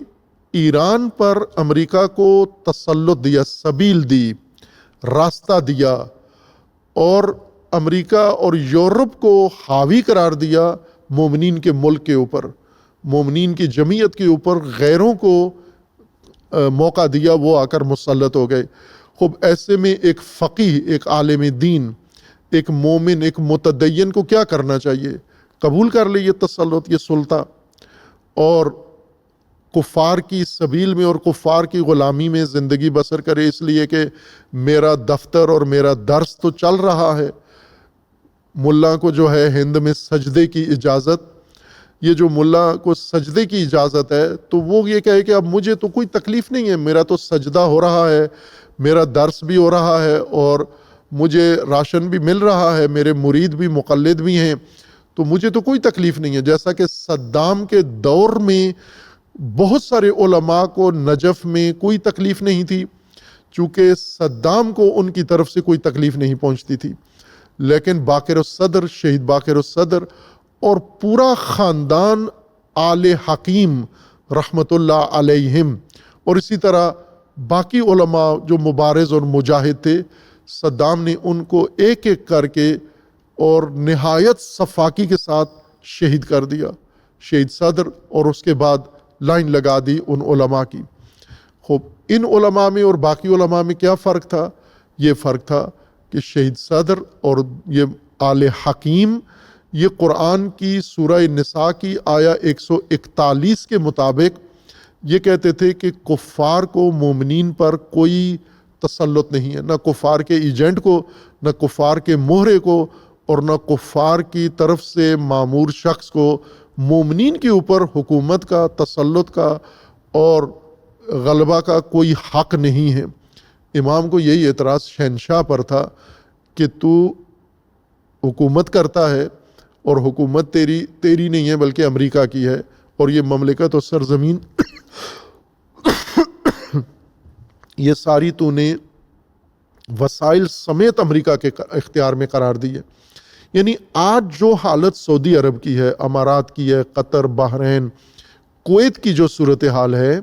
ایران پر امریکہ کو تسلط دیا، سبیل دی، راستہ دیا، اور امریکہ اور یورپ کو حاوی قرار دیا مومنین کے ملک کے اوپر، مومنین کی جمعیت کے اوپر غیروں کو موقع دیا، وہ آ کر مسلط ہو گئے۔ خوب ایسے میں ایک فقیہ، ایک عالم دین، ایک مومن، ایک متدین کو کیا کرنا چاہیے؟ قبول کر لے یہ تسلط، یہ سلطہ، اور کفار کی سبیل میں اور کفار کی غلامی میں زندگی بسر کرے، اس لیے کہ میرا دفتر اور میرا درس تو چل رہا ہے۔ ملا کو جو ہے ہند میں سجدے کی اجازت، یہ جو ملا کو سجدے کی اجازت ہے تو وہ یہ کہے کہ اب مجھے تو کوئی تکلیف نہیں ہے، میرا تو سجدہ ہو رہا ہے، میرا درس بھی ہو رہا ہے، اور مجھے راشن بھی مل رہا ہے، میرے مرید بھی مقلد بھی ہیں، تو مجھے تو کوئی تکلیف نہیں ہے۔ جیسا کہ صدام کے دور میں بہت سارے علماء کو نجف میں کوئی تکلیف نہیں تھی، چونکہ صدام کو ان کی طرف سے کوئی تکلیف نہیں پہنچتی تھی، لیکن باقر الصدر، شہید باقر الصدر اور پورا خاندان آل حکیم رحمت اللہ علیہم، اور اسی طرح باقی علماء جو مبارز اور مجاہد تھے، صدام نے ان کو ایک ایک کر کے اور نہایت صفاقی کے ساتھ شہید کر دیا، شہید صدر، اور اس کے بعد لائن لگا دی ان علماء کی۔ خوب ان علماء میں اور باقی علماء میں کیا فرق تھا؟ یہ فرق تھا کہ شہید صدر اور یہ آل حکیم یہ قرآن کی سورہ نساء کی آیا 141 کے مطابق یہ کہتے تھے کہ کفار کو مومنین پر کوئی تسلط نہیں ہے، نہ کفار کے ایجنٹ کو، نہ کفار کے مہرے کو، اور نہ کفار کی طرف سے مامور شخص کو مومنین کے اوپر حکومت کا، تسلط کا اور غلبہ کا کوئی حق نہیں ہے۔ امام کو یہی اعتراض شہنشاہ پر تھا کہ تو حکومت کرتا ہے اور حکومت تیری نہیں ہے بلکہ امریکہ کی ہے، اور یہ مملکت اور سرزمین یہ ساری تو نے وسائل سمیت امریکہ کے اختیار میں قرار دی ہے۔ یعنی آج جو حالت سعودی عرب کی ہے، امارات کی ہے، قطر، بحرین، کویت کی جو صورتحال ہے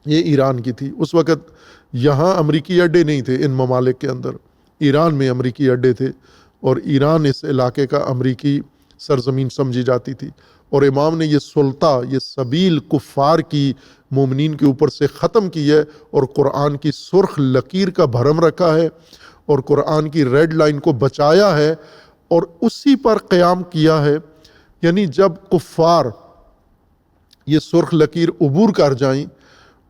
یہ ایران کی تھی۔ اس وقت یہاں امریکی اڈے نہیں تھے، ان ممالک کے اندر ایران میں امریکی اڈے تھے، اور ایران اس علاقے کا امریکی سرزمین سمجھی جاتی تھی، اور امام نے یہ سلطہ، یہ سبیل کفار کی مومنین کے اوپر سے ختم کی ہے، اور قرآن کی سرخ لکیر کا بھرم رکھا ہے، اور قرآن کی ریڈ لائن کو بچایا ہے، اور اسی پر قیام کیا ہے۔ یعنی جب کفار یہ سرخ لکیر عبور کر جائیں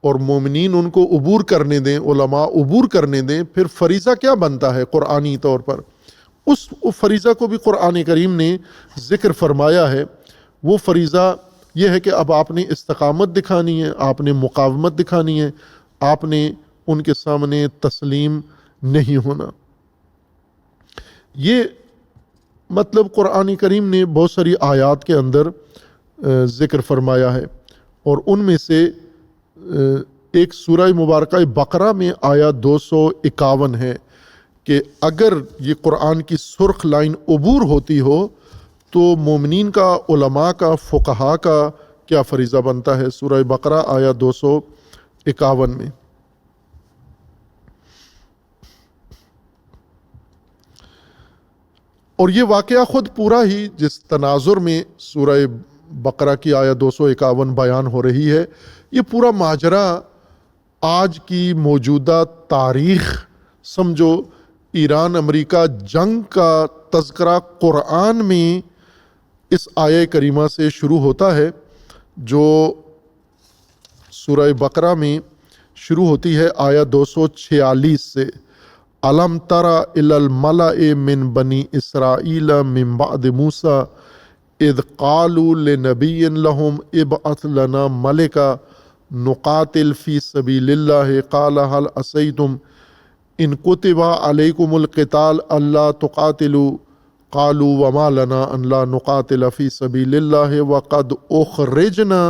اور مومنین ان کو عبور کرنے دیں، علماء عبور کرنے دیں، پھر فریضہ کیا بنتا ہے قرآنی طور پر؟ اس فریضہ کو بھی قرآن کریم نے ذکر فرمایا ہے۔ وہ فریضہ یہ ہے کہ اب آپ نے استقامت دکھانی ہے، آپ نے مقاومت دکھانی ہے، آپ نے ان کے سامنے تسلیم نہیں ہونا۔ یہ مطلب قرآن کریم نے بہت ساری آیات کے اندر ذکر فرمایا ہے، اور ان میں سے ایک سورہ مبارکہ بقرہ میں آیا 251 ہے کہ اگر یہ قرآن کی سرخ لائن عبور ہوتی ہو تو مومنین کا، علماء کا، فقہاء کا کیا فریضہ بنتا ہے۔ سورہ بقرہ آیا 251 میں۔ اور یہ واقعہ خود پورا ہی جس تناظر میں سورہ بقرہ کی آیا 251 بیان ہو رہی ہے، یہ پورا ماجرا آج کی موجودہ تاریخ سمجھو، ایران امریکہ جنگ کا تذکرہ قرآن میں اس آیہ کریمہ سے شروع ہوتا ہے، جو سورہ بقرہ میں شروع ہوتی ہے آیا 246 سے۔ الم تر الی الملأ من بنی اسرائیل من بعد موسیٰ اذ قالوا لنبی لهم ابعث لنا ملکا نقاتل فی سبیل اللہ قال هل عصیتم ان کتب علیکم القتال الا تقاتلوا قالوا وما لنا ان لا نقاتل فی سبیل اللہ وقد اخرجنا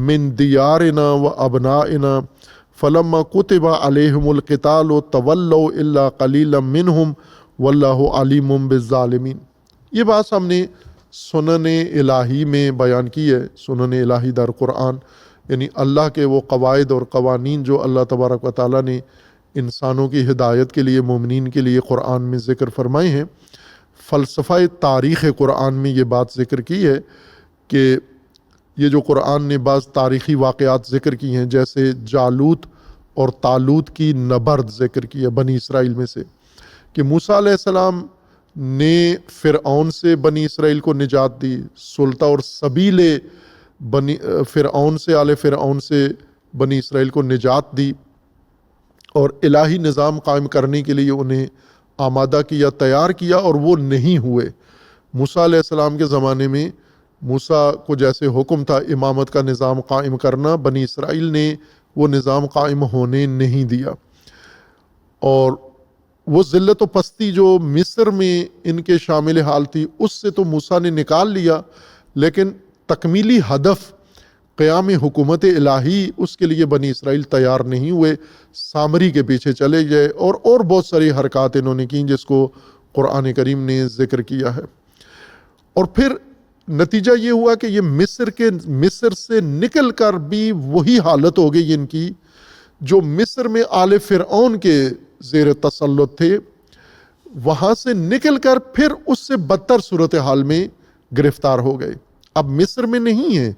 من دیارنا وابنائنا فلما کتب علیہم القتال تولوا الا قلیلا منہم واللہ علیم بالظالمین۔ یہ بات ہم نے سنن الہی میں بیان کی ہے، سنن الہی در قرآن، یعنی اللہ کے وہ قواعد اور قوانین جو اللہ تبارک و تعالیٰ نے انسانوں کی ہدایت کے لیے، مومنین کے لیے قرآن میں ذکر فرمائے ہیں۔ فلسفہ تاریخ قرآن میں یہ بات ذکر کی ہے کہ یہ جو قرآن نے بعض تاریخی واقعات ذکر کی ہیں، جیسے جالوت اور طالوت کی نبرد ذکر کی ہے بنی اسرائیل میں سے، کہ موسیٰ علیہ السلام نے فرعون سے بنی اسرائیل کو نجات دی، سلطہ اور سبیل فرعون سے، آل فرعون سے بنی اسرائیل کو نجات دی اور الہی نظام قائم کرنے کے لیے انہیں آمادہ کیا، تیار کیا، اور وہ نہیں ہوئے۔ موسیٰ علیہ السلام کے زمانے میں موسیٰ کو جیسے حکم تھا امامت کا نظام قائم کرنا، بنی اسرائیل نے وہ نظام قائم ہونے نہیں دیا، اور وہ ذلت و پستی جو مصر میں ان کے شامل حال تھی اس سے تو موسیٰ نے نکال لیا، لیکن تکمیلی ہدف قیام حکومت الہی اس کے لیے بنی اسرائیل تیار نہیں ہوئے، سامری کے پیچھے چلے گئے، اور بہت ساری حرکات انہوں نے کی جس کو قرآن کریم نے ذکر کیا ہے۔ اور پھر نتیجہ یہ ہوا کہ یہ مصر سے نکل کر بھی وہی حالت ہو گئی ان کی جو مصر میں آل فرعون کے زیر تسلط تھے، وہاں سے نکل کر پھر اس سے بدتر صورتحال میں گرفتار ہو گئے۔ اب مصر میں نہیں ہیں،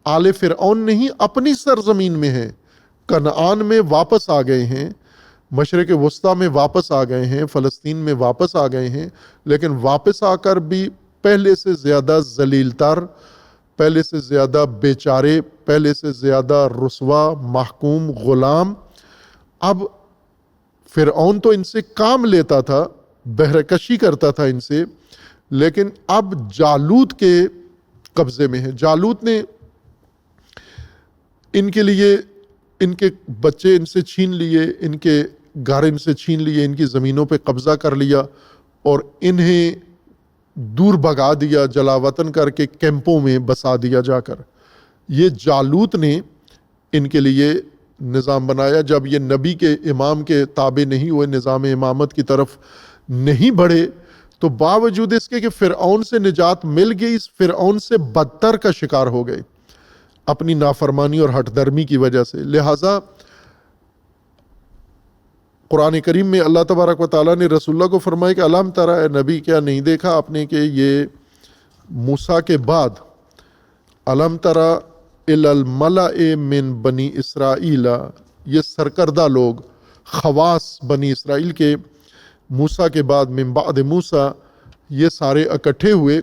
آل فرعون نہیں، اپنی سرزمین میں ہیں، کنعان میں واپس آ گئے ہیں، مشرق وسطیٰ میں واپس آ گئے ہیں، فلسطین میں واپس آ گئے ہیں، لیکن واپس آ کر بھی پہلے سے زیادہ ذلیل تر، پہلے سے زیادہ بیچارے، پہلے سے زیادہ رسوا، محکوم، غلام۔ اب فرعون تو ان سے کام لیتا تھا، بہرکشی کرتا تھا ان سے، لیکن اب جالوت کے قبضے میں ہے۔ جالوت نے ان کے لیے ان کے بچے ان سے چھین لیے، ان کے گھر ان سے چھین لیے، ان کی زمینوں پہ قبضہ کر لیا اور انہیں دور بھگا دیا، جلا وطن کر کے کیمپوں میں بسا دیا جا کر۔ یہ جالوت نے ان کے لیے نظام بنایا۔ جب یہ نبی کے امام کے تابع نہیں ہوئے، نظام امامت کی طرف نہیں بڑھے، تو باوجود اس کے کہ فرعون سے نجات مل گئی، اس فرعون سے بدتر کا شکار ہو گئے اپنی نافرمانی اور ہٹ درمی کی وجہ سے۔ لہٰذا قرآن کریم میں اللہ تبارک و تعالیٰ نے رسول اللہ کو فرمایا کہ الم تری، اے نبی کیا نہیں دیکھا آپ نے کہ یہ موسیٰ کے بعد الم تری الی الملأ من بنی اسرائیل، یہ سرکردہ لوگ، خواص بنی اسرائیل کے موسیٰ کے بعد من بعد موسیٰ، یہ سارے اکٹھے ہوئے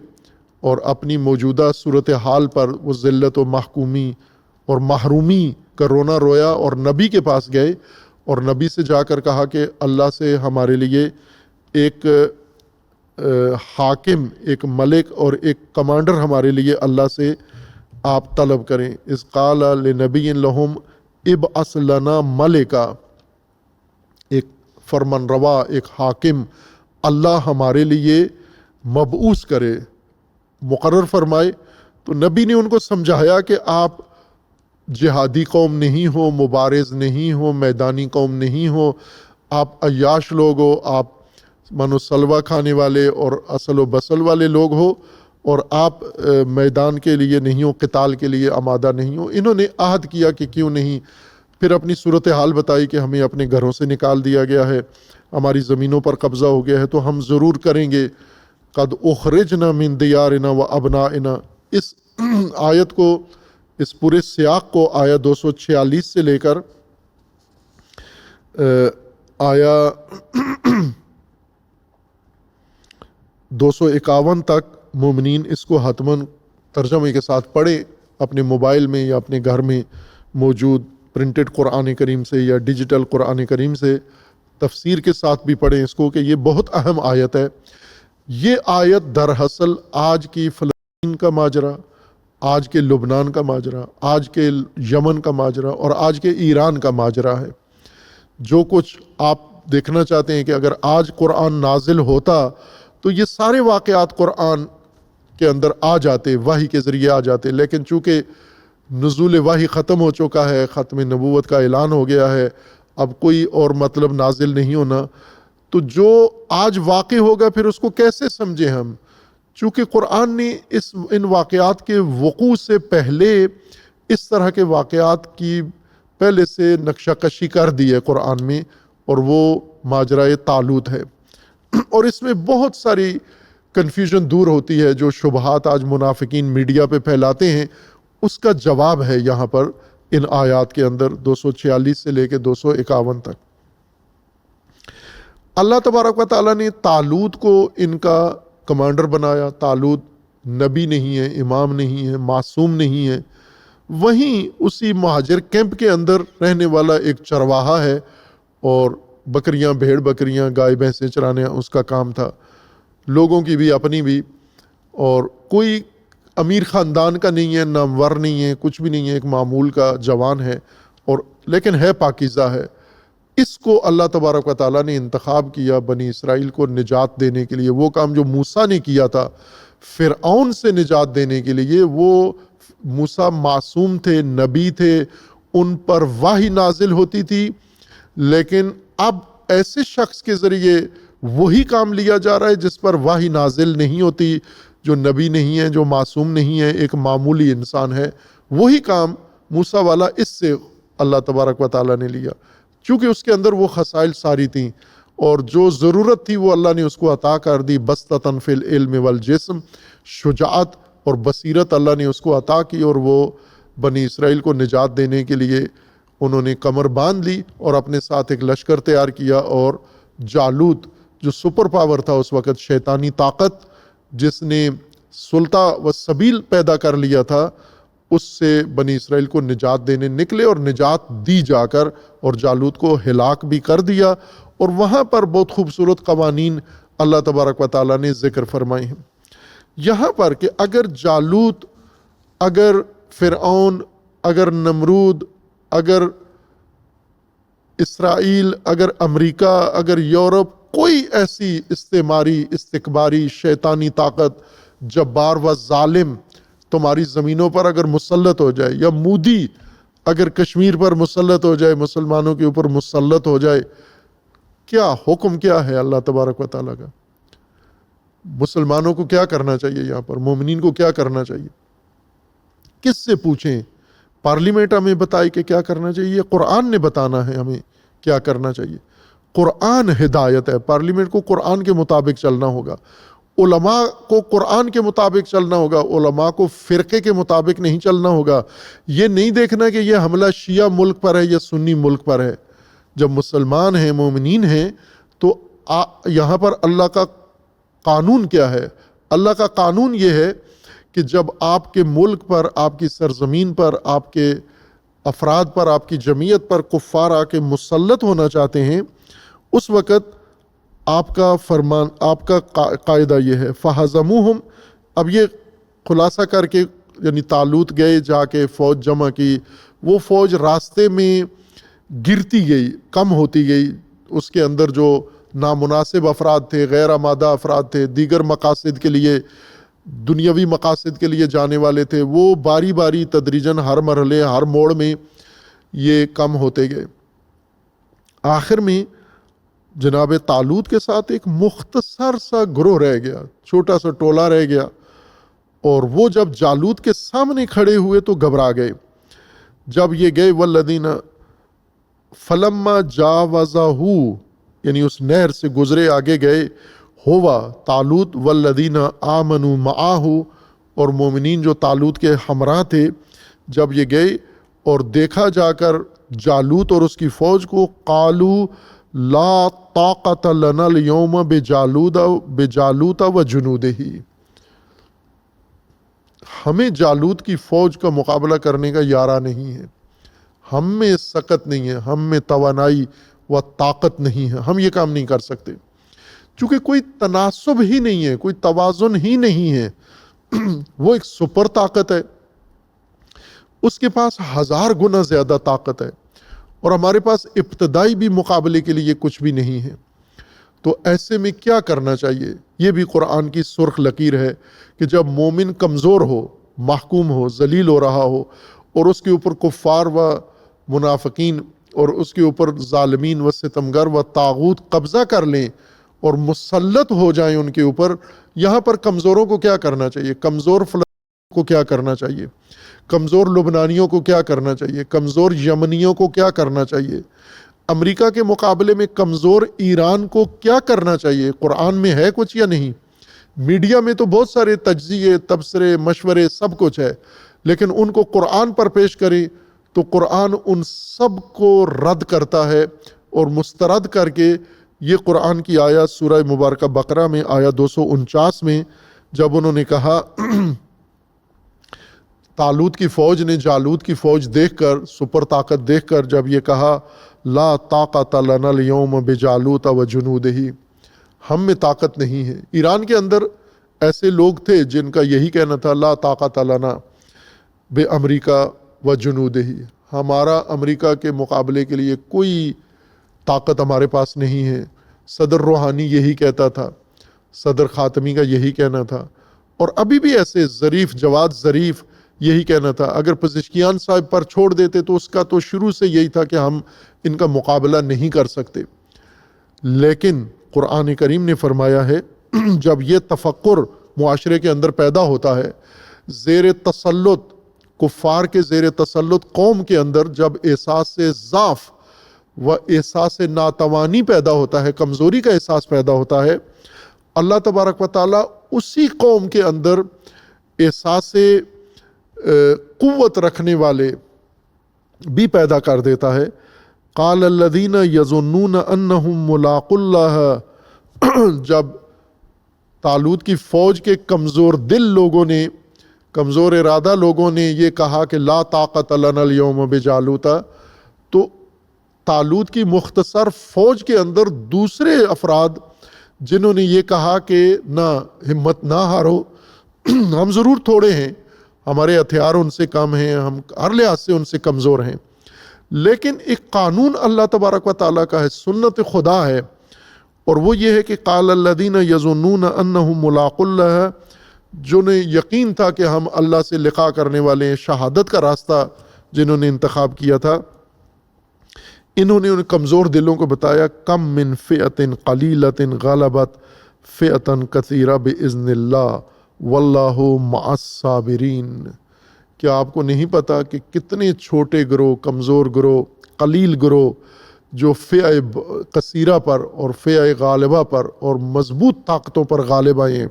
اور اپنی موجودہ صورتحال پر وہ ذلت و محکومی اور محرومی کا رونا رویا، اور نبی کے پاس گئے اور نبی سے جا کر کہا کہ اللہ سے ہمارے لیے ایک حاکم، ایک ملک اور ایک کمانڈر ہمارے لیے اللہ سے آپ طلب کریں۔ اذ قال لنبی لہم ابعث لنا ملکا، ایک فرمان روا، ایک حاکم اللہ ہمارے لیے مبعوث کرے، مقرر فرمائے۔ تو نبی نے ان کو سمجھایا کہ آپ جہادی قوم نہیں ہو، مبارز نہیں ہو، میدانی قوم نہیں ہو، آپ عیاش لوگ ہو، آپ من و سلوہ کھانے والے اور اصل و بصل والے لوگ ہو، اور آپ میدان کے لیے نہیں ہو، قتال کے لیے آمادہ نہیں ہو۔ انہوں نے عہد کیا کہ کیوں نہیں، پھر اپنی صورتحال بتائی کہ ہمیں اپنے گھروں سے نکال دیا گیا ہے، ہماری زمینوں پر قبضہ ہو گیا ہے، تو ہم ضرور کریں گے۔ قد اخرجنا من دیارنا و ابنائنا، اس آیت کو، اس پورے سیاق کو آیا 246 سے لے کر آیا 251 تک مومنین اس کو حتماً ترجمے کے ساتھ پڑھیں اپنے موبائل میں یا اپنے گھر میں موجود پرنٹڈ قرآن کریم سے یا ڈیجیٹل قرآن کریم سے، تفسیر کے ساتھ بھی پڑھیں اس کو، کہ یہ بہت اہم آیت ہے۔ یہ آیت دراصل آج کی فلسطین کا ماجرا، آج کے لبنان کا ماجرا، آج کے یمن کا ماجرا اور آج کے ایران کا ماجرا ہے۔ جو کچھ آپ دیکھنا چاہتے ہیں کہ اگر آج قرآن نازل ہوتا تو یہ سارے واقعات قرآن کے اندر آ جاتے، وحی کے ذریعے آ جاتے، لیکن چونکہ نزول وحی ختم ہو چکا ہے، ختم نبوت کا اعلان ہو گیا ہے، اب کوئی اور مطلب نازل نہیں ہونا، تو جو آج واقع ہوگا پھر اس کو کیسے سمجھیں ہم؟ چونکہ قرآن نے ان واقعات کے وقوع سے پہلے اس طرح کے واقعات کی پہلے سے نقشہ کشی کر دی ہے قرآن میں، اور وہ ماجرائے طالوت ہے، اور اس میں بہت ساری کنفیوژن دور ہوتی ہے جو شبہات آج منافقین میڈیا پہ پھیلاتے ہیں، اس کا جواب ہے یہاں پر ان آیات کے اندر 246 سے لے کے 251 تک۔ اللہ تبارک و تعالیٰ نے طالوت کو ان کا کمانڈر بنایا۔ طالوت نبی نہیں ہے، امام نہیں ہے، معصوم نہیں ہے، وہیں اسی مہاجر کیمپ کے اندر رہنے والا ایک چرواہا ہے، اور بکریاں، بھیڑ بکریاں، گائے بھینسیں چرانے اس کا کام تھا، لوگوں کی بھی اپنی بھی، اور کوئی امیر خاندان کا نہیں ہے، نامور نہیں ہے، کچھ بھی نہیں ہے، ایک معمول کا جوان ہے، اور لیکن ہے پاکیزہ ہے۔ اس کو اللہ تبارک و تعالیٰ نے انتخاب کیا بنی اسرائیل کو نجات دینے کے لیے۔ وہ کام جو موسیٰ نے کیا تھا فرعون سے نجات دینے کے لیے، وہ موسیٰ معصوم تھے، نبی تھے، ان پر وحی نازل ہوتی تھی، لیکن اب ایسے شخص کے ذریعے وہی کام لیا جا رہا ہے جس پر وحی نازل نہیں ہوتی، جو نبی نہیں ہے، جو معصوم نہیں ہے، ایک معمولی انسان ہے۔ وہی کام موسیٰ والا اس سے اللہ تبارک و تعالیٰ نے لیا، چونکہ اس کے اندر وہ خصائل ساری تھیں، اور جو ضرورت تھی وہ اللہ نے اس کو عطا کر دی۔ بسطۃ فی العلم والجسم، شجاعت اور بصیرت اللہ نے اس کو عطا کی، اور وہ بنی اسرائیل کو نجات دینے کے لیے انہوں نے کمر باندھ لی اور اپنے ساتھ ایک لشکر تیار کیا، اور جالوت جو سپر پاور تھا اس وقت، شیطانی طاقت جس نے سلطہ و سبیل پیدا کر لیا تھا، اس سے بنی اسرائیل کو نجات دینے نکلے، اور نجات دی جا کر، اور جالوت کو ہلاک بھی کر دیا۔ اور وہاں پر بہت خوبصورت قوانین اللہ تبارک و تعالیٰ نے ذکر فرمائے ہیں یہاں پر، کہ اگر جالوت، اگر فرعون، اگر نمرود، اگر اسرائیل، اگر امریکہ، اگر یورپ، کوئی ایسی استعماری، استکباری، شیطانی طاقت، جبار و ظالم تمہاری زمینوں پر اگر مسلط ہو جائے، یا مودی اگر کشمیر پر مسلط ہو جائے، مسلمانوں کے اوپر مسلط ہو جائے، کیا حکم کیا ہے اللہ تبارک و تعالیٰ کا؟ مسلمانوں کو کیا کرنا چاہیے؟ یہاں پر مومنین کو کیا کرنا چاہیے؟ کس سے پوچھیں؟ پارلیمنٹ ہمیں بتائے کہ کیا کرنا چاہیے؟ قرآن نے بتانا ہے ہمیں کیا کرنا چاہیے۔ قرآن ہدایت ہے، پارلیمنٹ کو قرآن کے مطابق چلنا ہوگا، علماء کو قرآن کے مطابق چلنا ہوگا، علماء کو فرقے کے مطابق نہیں چلنا ہوگا۔ یہ نہیں دیکھنا کہ یہ حملہ شیعہ ملک پر ہے یا سنی ملک پر ہے۔ جب مسلمان ہیں، مومنین ہیں، تو یہاں پر اللہ کا قانون کیا ہے؟ اللہ کا قانون یہ ہے کہ جب آپ کے ملک پر، آپ کی سرزمین پر، آپ کے افراد پر، آپ کی جمعیت پر کفار آ کے مسلط ہونا چاہتے ہیں، اس وقت آپ کا فرمان، آپ کا قاعدہ یہ ہے فَهَزَمُوهُمْ۔ اب یہ خلاصہ کر کے، یعنی طالوت گئے، جا کے فوج جمع کی، وہ فوج راستے میں گرتی گئی، کم ہوتی گئی، اس کے اندر جو نامناسب افراد تھے، غیر آمادہ افراد تھے، دیگر مقاصد کے لیے، دنیاوی مقاصد کے لیے جانے والے تھے، وہ باری باری تدریجاً ہر مرحلے، ہر موڑ میں یہ کم ہوتے گئے۔ آخر میں جناب طالوت کے ساتھ ایک مختصر سا گروہ رہ گیا، چھوٹا سا ٹولہ رہ گیا، اور وہ جب جالوت کے سامنے کھڑے ہوئے تو گھبرا گئے۔ جب یہ گئے والذین فلما جاوزہ، یعنی اس نہر سے گزرے، آگے گئے، ہوا طالوت والذین آمنوا معاہ، اور مومنین جو طالوت کے ہمراہ تھے، جب یہ گئے اور دیکھا جا کر جالوت اور اس کی فوج کو، قالوا لا طاقت لنا اليوم بجالوت وجنودہ، ہمیں جالوت کی فوج کا مقابلہ کرنے کا یارہ نہیں ہے، ہم میں سکت نہیں ہے، ہم میں توانائی و طاقت نہیں ہے، ہم یہ کام نہیں کر سکتے، چونکہ کوئی تناسب ہی نہیں ہے، کوئی توازن ہی نہیں ہے۔ وہ ایک سپر طاقت ہے، اس کے پاس 1000 گنا زیادہ طاقت ہے، اور ہمارے پاس ابتدائی بھی مقابلے کے لیے کچھ بھی نہیں ہے۔ تو ایسے میں کیا کرنا چاہیے؟ یہ بھی قرآن کی سرخ لکیر ہے کہ جب مومن کمزور ہو، محکوم ہو، ذلیل ہو رہا ہو، اور اس کے اوپر کفار و منافقین اور اس کے اوپر ظالمین و ستمگر و طاغوت قبضہ کر لیں اور مسلط ہو جائیں ان کے اوپر، یہاں پر کمزوروں کو کیا کرنا چاہیے؟ کمزور فلسطینیوں کو کیا کرنا چاہیے؟ کمزور لبنانیوں کو کیا کرنا چاہیے؟ کمزور یمنیوں کو کیا کرنا چاہیے؟ امریکہ کے مقابلے میں کمزور ایران کو کیا کرنا چاہیے؟ قرآن میں ہے کچھ یا نہیں؟ میڈیا میں تو بہت سارے تجزیے، تبصرے، مشورے، سب کچھ ہے، لیکن ان کو قرآن پر پیش کریں تو قرآن ان سب کو رد کرتا ہے، اور مسترد کر کے یہ قرآن کی آیت سورہ مبارکہ بقرہ میں آیت 249 میں جب انہوں نے کہا طالوت کی فوج نے جالوت کی فوج دیکھ کر، سپر طاقت دیکھ کر جب یہ کہا لا طاقت لنا اليوم بجالوت وجنودہ، ہم میں طاقت نہیں ہے۔ ایران کے اندر ایسے لوگ تھے جن کا یہی کہنا تھا لا طاقت لنا بامریکہ وجنودہ، ہمارا امریکہ کے مقابلے کے لیے کوئی طاقت ہمارے پاس نہیں ہے۔ صدر روحانی یہی کہتا تھا، صدر خاتمی کا یہی کہنا تھا، اور ابھی بھی ایسے ظریف، جواد ظریف یہی کہنا تھا۔ اگر پزشکیان صاحب پر چھوڑ دیتے تو اس کا تو شروع سے یہی تھا کہ ہم ان کا مقابلہ نہیں کر سکتے، لیکن قرآن کریم نے فرمایا ہے جب یہ تفکر معاشرے کے اندر پیدا ہوتا ہے، زیر تسلط، کفار کے زیر تسلط قوم کے اندر جب احساس ضعف و احساس ناتوانی پیدا ہوتا ہے، کمزوری کا احساس پیدا ہوتا ہے، اللہ تبارک و تعالیٰ اسی قوم کے اندر احساس قوت رکھنے والے بھی پیدا کر دیتا ہے۔ قال الذین یظنون انہم ملاقو اللہ، جب طالوت کی فوج کے کمزور دل لوگوں نے، کمزور ارادہ لوگوں نے یہ کہا کہ لا طاقت لنا اليوم بجالوت، تو طالوت کی مختصر فوج کے اندر دوسرے افراد جنہوں نے یہ کہا کہ نہ، ہمت نہ ہارو، ہم ضرور تھوڑے ہیں، ہمارے ہتھیار ان سے کم ہیں، ہم ہر لحاظ سے ان سے کمزور ہیں، لیکن ایک قانون اللہ تبارک و تعالیٰ کا ہے، سنت خدا ہے، اور وہ یہ ہے کہ قال الذین یظنون انہم ملاقو اللہ، جنہیں یقین تھا کہ ہم اللہ سے لقاء کرنے والے ہیں، شہادت کا راستہ جنہوں نے انتخاب کیا تھا، انہوں نے ان کمزور دلوں کو بتایا کم من فئۃ قلیلۃ غلبت فئۃ کثیرہ باذن اللہ واللہ مع الصابرین۔ کیا آپ کو نہیں پتا کہ کتنے چھوٹے گروہ، کمزور گروہ، قلیل گروہ جو فئہ کثیرہ پر اور فئہ غالبہ پر اور مضبوط طاقتوں پر غالب آئے ہیں،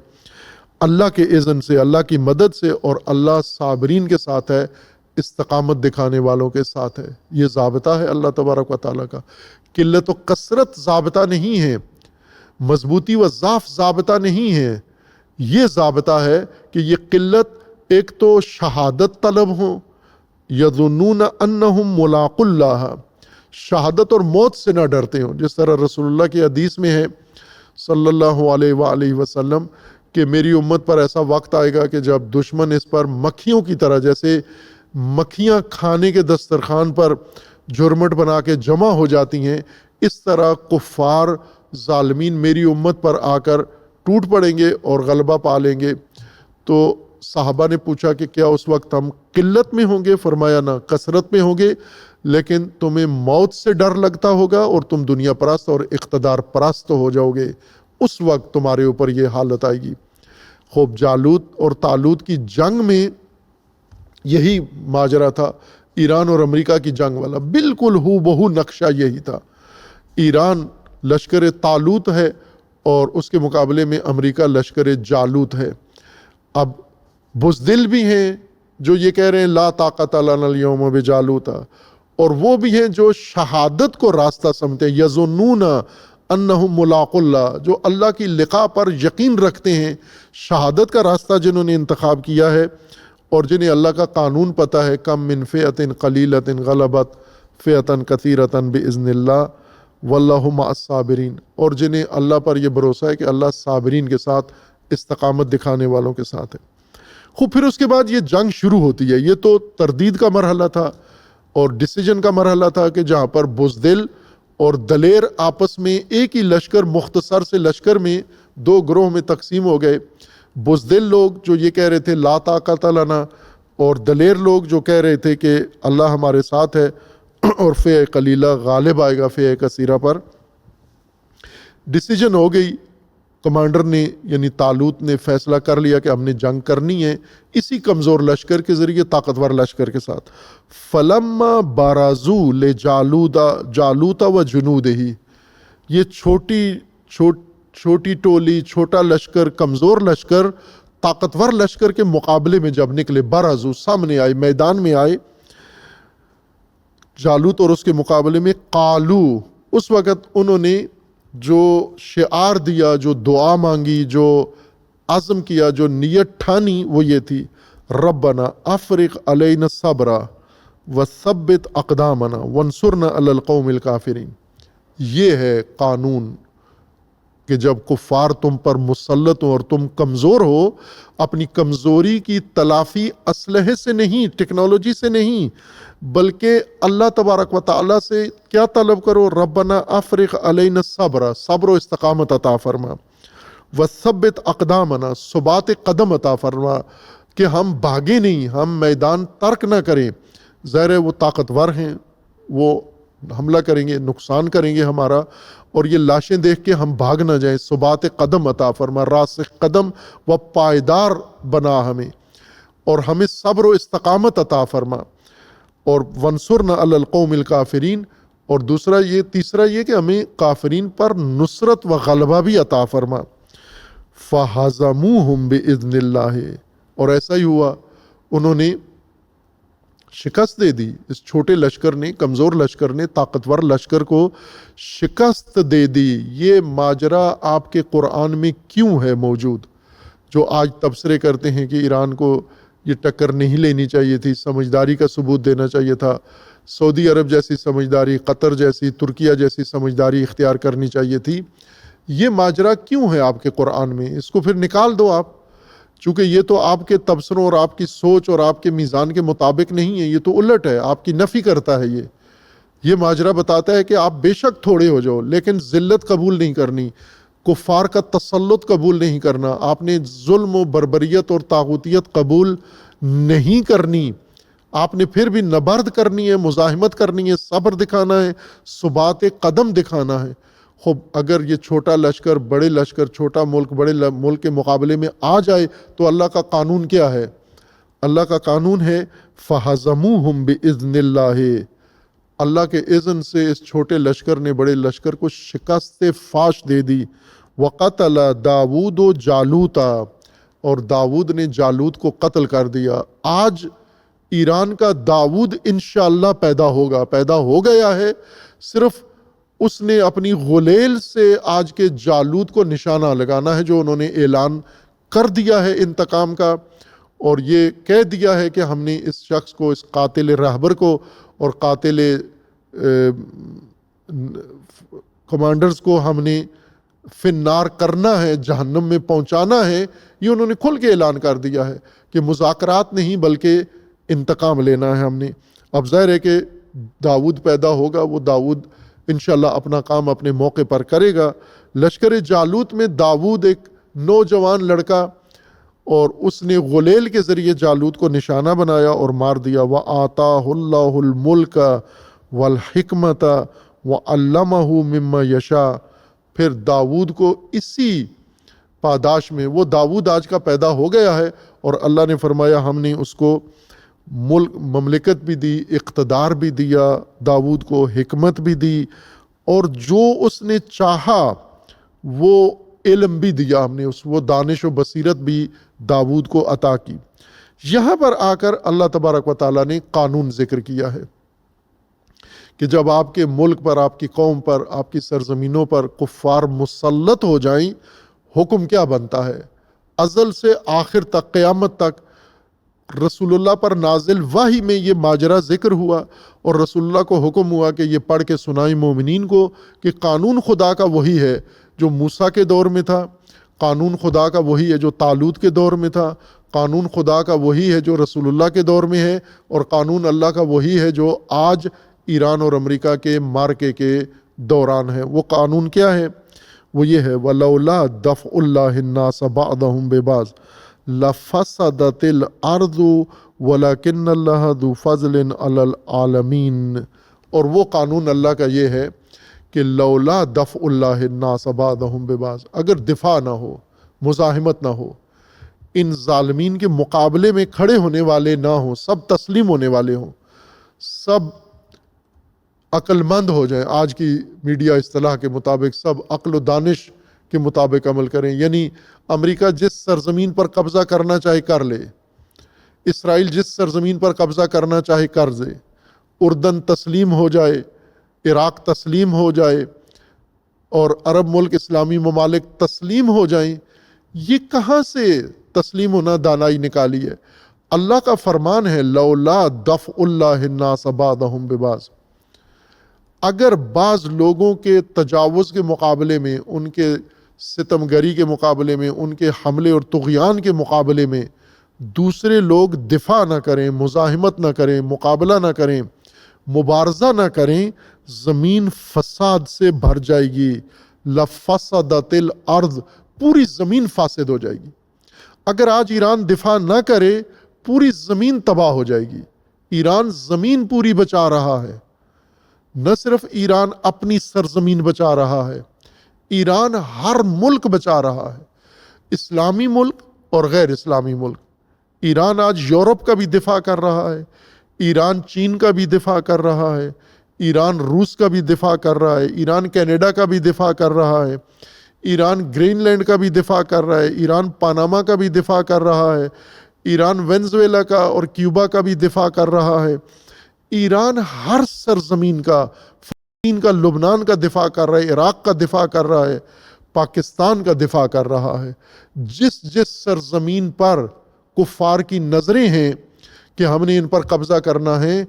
اللہ کے اذن سے، اللہ کی مدد سے، اور اللہ صابرین کے ساتھ ہے، استقامت دکھانے والوں کے ساتھ ہے۔ یہ ضابطہ ہے اللہ تبارک و تعالیٰ کا۔ قلت و کثرت ضابطہ نہیں ہے، مضبوطی و ضعف ضابطہ نہیں ہے، یہ ضابطہ ہے کہ یہ قلت ایک تو شہادت طلب ہوں، یظنون انہم ملاقو اللہ، شہادت اور موت سے نہ ڈرتے ہوں، جس طرح رسول اللہ کی حدیث میں ہے صلی اللہ علیہ وآلہ وسلم کہ میری امت پر ایسا وقت آئے گا کہ جب دشمن اس پر مکھیوں کی طرح، جیسے مکھیاں کھانے کے دسترخوان پر جھرمٹ بنا کے جمع ہو جاتی ہیں، اس طرح کفار ظالمین میری امت پر آ کر ٹوٹ پڑیں گے اور غلبہ پا لیں گے۔ تو صحابہ نے پوچھا کہ کیا اس وقت ہم قلت میں ہوں گے؟ فرمایا نہ، کثرت میں ہوں گے، لیکن تمہیں موت سے ڈر لگتا ہوگا اور تم دنیا پرست اور اقتدار پرست ہو جاؤ گے، اس وقت تمہارے اوپر یہ حالت آئے گی۔ خوب جالوت اور طالوت کی جنگ میں یہی ماجرا تھا، ایران اور امریکہ کی جنگ والا بالکل ہو بہو نقشہ یہی تھا۔ ایران لشکر طالوت ہے اور اس کے مقابلے میں امریکہ لشکر جالوت ہے۔ اب بزدل بھی ہیں جو یہ کہہ رہے ہیں لا طاقت لنا اليوم بجالوت، اور وہ بھی ہیں جو شہادت کو راستہ سمجھتے ہیں، یظنون انہم ملاقو اللہ، جو اللہ کی لقاء پر یقین رکھتے ہیں، شہادت کا راستہ جنہوں نے انتخاب کیا ہے، اور جنہیں اللہ کا قانون پتہ ہے کم من فئۃ قلیلۃ غلبت فئۃ کثیرۃ باذن اللہ واللہ مع الصابرین، اور جنہیں اللہ پر یہ بھروسہ ہے کہ اللہ صابرین کے ساتھ، استقامت دکھانے والوں کے ساتھ ہے۔ خوب پھر اس کے بعد یہ جنگ شروع ہوتی ہے۔ یہ تو تردید کا مرحلہ تھا اور ڈیسیجن کا مرحلہ تھا کہ جہاں پر بزدل اور دلیر آپس میں ایک ہی لشکر، مختصر سے لشکر میں دو گروہ میں تقسیم ہو گئے۔ بزدل لوگ جو یہ کہہ رہے تھے لا طاقت لنا، اور دلیر لوگ جو کہہ رہے تھے کہ اللہ ہمارے ساتھ ہے اور فئہ قلیلہ غالب آئے گا فئہ کثیرہ پر۔ ڈیسیجن ہو گئی، کمانڈر نے یعنی طالوت نے فیصلہ کر لیا کہ ہم نے جنگ کرنی ہے اسی کمزور لشکر کے ذریعے، طاقتور لشکر کے ساتھ۔ فلما بارزوا لجالوت و جنودہ، یہ چھوٹی ٹولی، چھوٹا لشکر، کمزور لشکر طاقتور لشکر کے مقابلے میں جب نکلے، بارزوا سامنے آئے، میدان میں آئے جالوت اور اس کے مقابلے میں، قالو اس وقت انہوں نے جو شعار دیا، جو دعا مانگی، جو عزم کیا، جو نیت ٹھانی، وہ یہ تھی ربنا افرغ علینا الصبر وثبت اقدامنا وانصرنا علی القوم الکافرین۔ یہ ہے قانون کہ جب کفار تم پر مسلط ہو اور تم کمزور ہو، اپنی کمزوری کی تلافی اسلحے سے نہیں، ٹیکنالوجی سے نہیں، بلکہ اللہ تبارک و تعالیٰ سے کیا طلب کرو؟ ربنا افرغ علینا الصبر، صبر و استقامت عطا فرما، وثبت اقدامنا، ثبات قدم عطا فرما کہ ہم بھاگے نہیں، ہم میدان ترک نہ کریں۔ ظاہر ہے وہ طاقتور ہیں، وہ حملہ کریں گے، نقصان کریں گے ہمارا، اور یہ لاشیں دیکھ کے ہم بھاگ نہ جائیں۔ ثبات قدم عطا فرما، راسخ قدم و پائیدار بنا ہمیں، اور ہمیں صبر و استقامت عطا فرما، اور وانصرنا علی القوم الکافرین، اور تیسرا یہ کہ ہمیں کافرین پر نصرت و غلبہ بھی عطا فرما۔ فہزموہم باذن اللہ، اور ایسا ہی ہوا، انہوں نے شکست دے دی، اس چھوٹے لشکر نے، کمزور لشکر نے طاقتور لشکر کو شکست دے دی۔ یہ ماجرا آپ کے قرآن میں کیوں ہے موجود؟ جو آج تبصرے کرتے ہیں کہ ایران کو یہ ٹکر نہیں لینی چاہیے تھی، سمجھداری کا ثبوت دینا چاہیے تھا، سعودی عرب جیسی سمجھداری، قطر جیسی، ترکیہ جیسی سمجھداری اختیار کرنی چاہیے تھی۔ یہ ماجرا کیوں ہے آپ کے قرآن میں؟ اس کو پھر نکال دو آپ، چونکہ یہ تو آپ کے تبصروں اور آپ کی سوچ اور آپ کے میزان کے مطابق نہیں ہے، یہ تو الٹ ہے، آپ کی نفی کرتا ہے۔ یہ ماجرا بتاتا ہے کہ آپ بے شک تھوڑے ہو جاؤ لیکن ذلت قبول نہیں کرنی، کفار کا تسلط قبول نہیں کرنا، آپ نے ظلم و بربریت اور طاغوتیت قبول نہیں کرنی، آپ نے پھر بھی نبرد کرنی ہے، مزاحمت کرنی ہے، صبر دکھانا ہے، ثبات قدم دکھانا ہے۔ خب اگر یہ چھوٹا لشکر بڑے لشکر، چھوٹا ملک بڑے ملک کے مقابلے میں آ جائے تو اللہ کا قانون کیا ہے؟ اللہ کا قانون ہے فَهَزَمُوهُمْ بِإِذْنِ اللَّهِ، اللہ کے اذن سے اس چھوٹے لشکر نے بڑے لشکر کو شکست فاش دے دی۔ وَقَتَلَ داود جالوتا، اور داود نے جالوت کو قتل کر دیا۔ آج ایران کا داود انشاءاللہ پیدا ہوگا، پیدا ہو گیا ہے، صرف اس نے اپنی غلیل سے آج کے جالوت کو نشانہ لگانا ہے جو انہوں نے اعلان کر دیا ہے انتقام کا، اور یہ کہہ دیا ہے کہ ہم نے اس شخص کو، اس قاتل رہبر کو اور قاتل کمانڈرز کو ہم نے فی النار کرنا ہے، جہنم میں پہنچانا ہے۔ یہ انہوں نے کھل کے اعلان کر دیا ہے کہ مذاکرات نہیں بلکہ انتقام لینا ہے ہم نے۔ اب ظاہر ہے کہ داود پیدا ہوگا، وہ داود انشاءاللہ اپنا کام اپنے موقع پر کرے گا۔ لشکر جالوت میں داود ایک نوجوان لڑکا، اور اس نے غلیل کے ذریعے جالوت کو نشانہ بنایا اور مار دیا۔ وَآتَاهُ اللَّهُ الْمُلْكَ وَالْحِكْمَةَ وَعَلَّمَهُ مِمَّا يَشَاءُ، پھر داود کو اسی پاداش میں، وہ داود آج کا پیدا ہو گیا ہے، اور اللہ نے فرمایا ہم نے اس کو ملک، مملکت بھی دی، اقتدار بھی دیا، داود کو حکمت بھی دی، اور جو اس نے چاہا وہ علم بھی دیا ہم نے، وہ دانش و بصیرت بھی داود کو عطا کی۔ یہاں پر آ کر اللہ تبارک و تعالیٰ نے قانون ذکر کیا ہے کہ جب آپ کے ملک پر، آپ کی قوم پر، آپ کی سرزمینوں پر کفار مسلط ہو جائیں، حکم کیا بنتا ہے؟ ازل سے آخر تک، قیامت تک رسول اللہ پر نازل وحی میں یہ ماجرا ذکر ہوا، اور رسول اللہ کو حکم ہوا کہ یہ پڑھ کے سنائیں مومنین کو کہ قانون خدا کا وہی ہے جو موسیٰ کے دور میں تھا، قانون خدا کا وہی ہے جو طالوت کے دور میں تھا، قانون خدا کا وہی ہے جو رسول اللہ کے دور میں ہے، اور قانون اللہ کا وہی ہے جو آج ایران اور امریکہ کے مارکے کے دوران ہے۔ وہ قانون کیا ہے؟ وہ یہ ہے وَلَوْلَا دَفْعُ اللَّهِ النَّاسَ بَعْضَهُمْ بِبَعْضٍ لَفَسَدَتِ الْأَرْضُ وَلَكِنَّ اللَّهَ ذُو فَضْلٍ عَلَى الْعَالَمِينَ۔ اور وہ قانون اللہ کا یہ ہے کہ لولا دفع اللہ الناس بعضهم ببعض، اگر دفاع نہ ہو، مزاحمت نہ ہو، ان ظالمین کے مقابلے میں کھڑے ہونے والے نہ ہوں، سب تسلیم ہونے والے ہوں، سب عقل مند ہو جائیں، آج کی میڈیا اصطلاح کے مطابق سب عقل و دانش کے مطابق عمل کریں، یعنی امریکہ جس سرزمین پر قبضہ کرنا چاہے کر لے، اسرائیل جس سرزمین پر قبضہ کرنا چاہے کر دے، اردن تسلیم ہو جائے، عراق تسلیم ہو جائے اور عرب ملک اسلامی ممالک تسلیم ہو جائیں، یہ کہاں سے تسلیم ہونا دانائی نکالی ہے؟ اللہ کا فرمان ہے لولا دفع اللہ الناس بعضهم ببعض، اگر بعض لوگوں کے تجاوز کے مقابلے میں، ان کے ستمگری کے مقابلے میں، ان کے حملے اور طغیان کے مقابلے میں دوسرے لوگ دفاع نہ کریں، مزاحمت نہ کریں، مقابلہ نہ کریں، مبارزہ نہ کریں، زمین فساد سے بھر جائے گی۔ لفسدت الارض، پوری زمین فاسد ہو جائے گی۔ اگر آج ایران دفاع نہ کرے پوری زمین تباہ ہو جائے گی۔ ایران زمین پوری بچا رہا ہے، نہ صرف ایران اپنی سرزمین بچا رہا ہے، ایران ہر ملک بچا رہا ہے، اسلامی ملک اور غیر اسلامی ملک۔ ایران آج یورپ کا بھی دفاع کر رہا ہے، ایران چین کا بھی دفاع کر رہا ہے، ایران روس کا بھی دفاع کر رہا ہے، ایران کینیڈا کا بھی دفاع کر رہا ہے، ایران گرین لینڈ کا بھی دفاع کر رہا ہے، ایران پاناما کا بھی دفاع کر رہا ہے، ایران وینزویلا کا اور کیوبا کا بھی دفاع کر رہا ہے، ایران ہر سرزمین کا، فلسطین کا، لبنان کا دفاع کر رہا ہے، عراق کا دفاع کر رہا ہے، پاکستان کا دفاع کر رہا ہے۔ جس جس سرزمین پر کفار کی نظریں ہیں کہ ہم نے ان پر قبضہ کرنا ہے،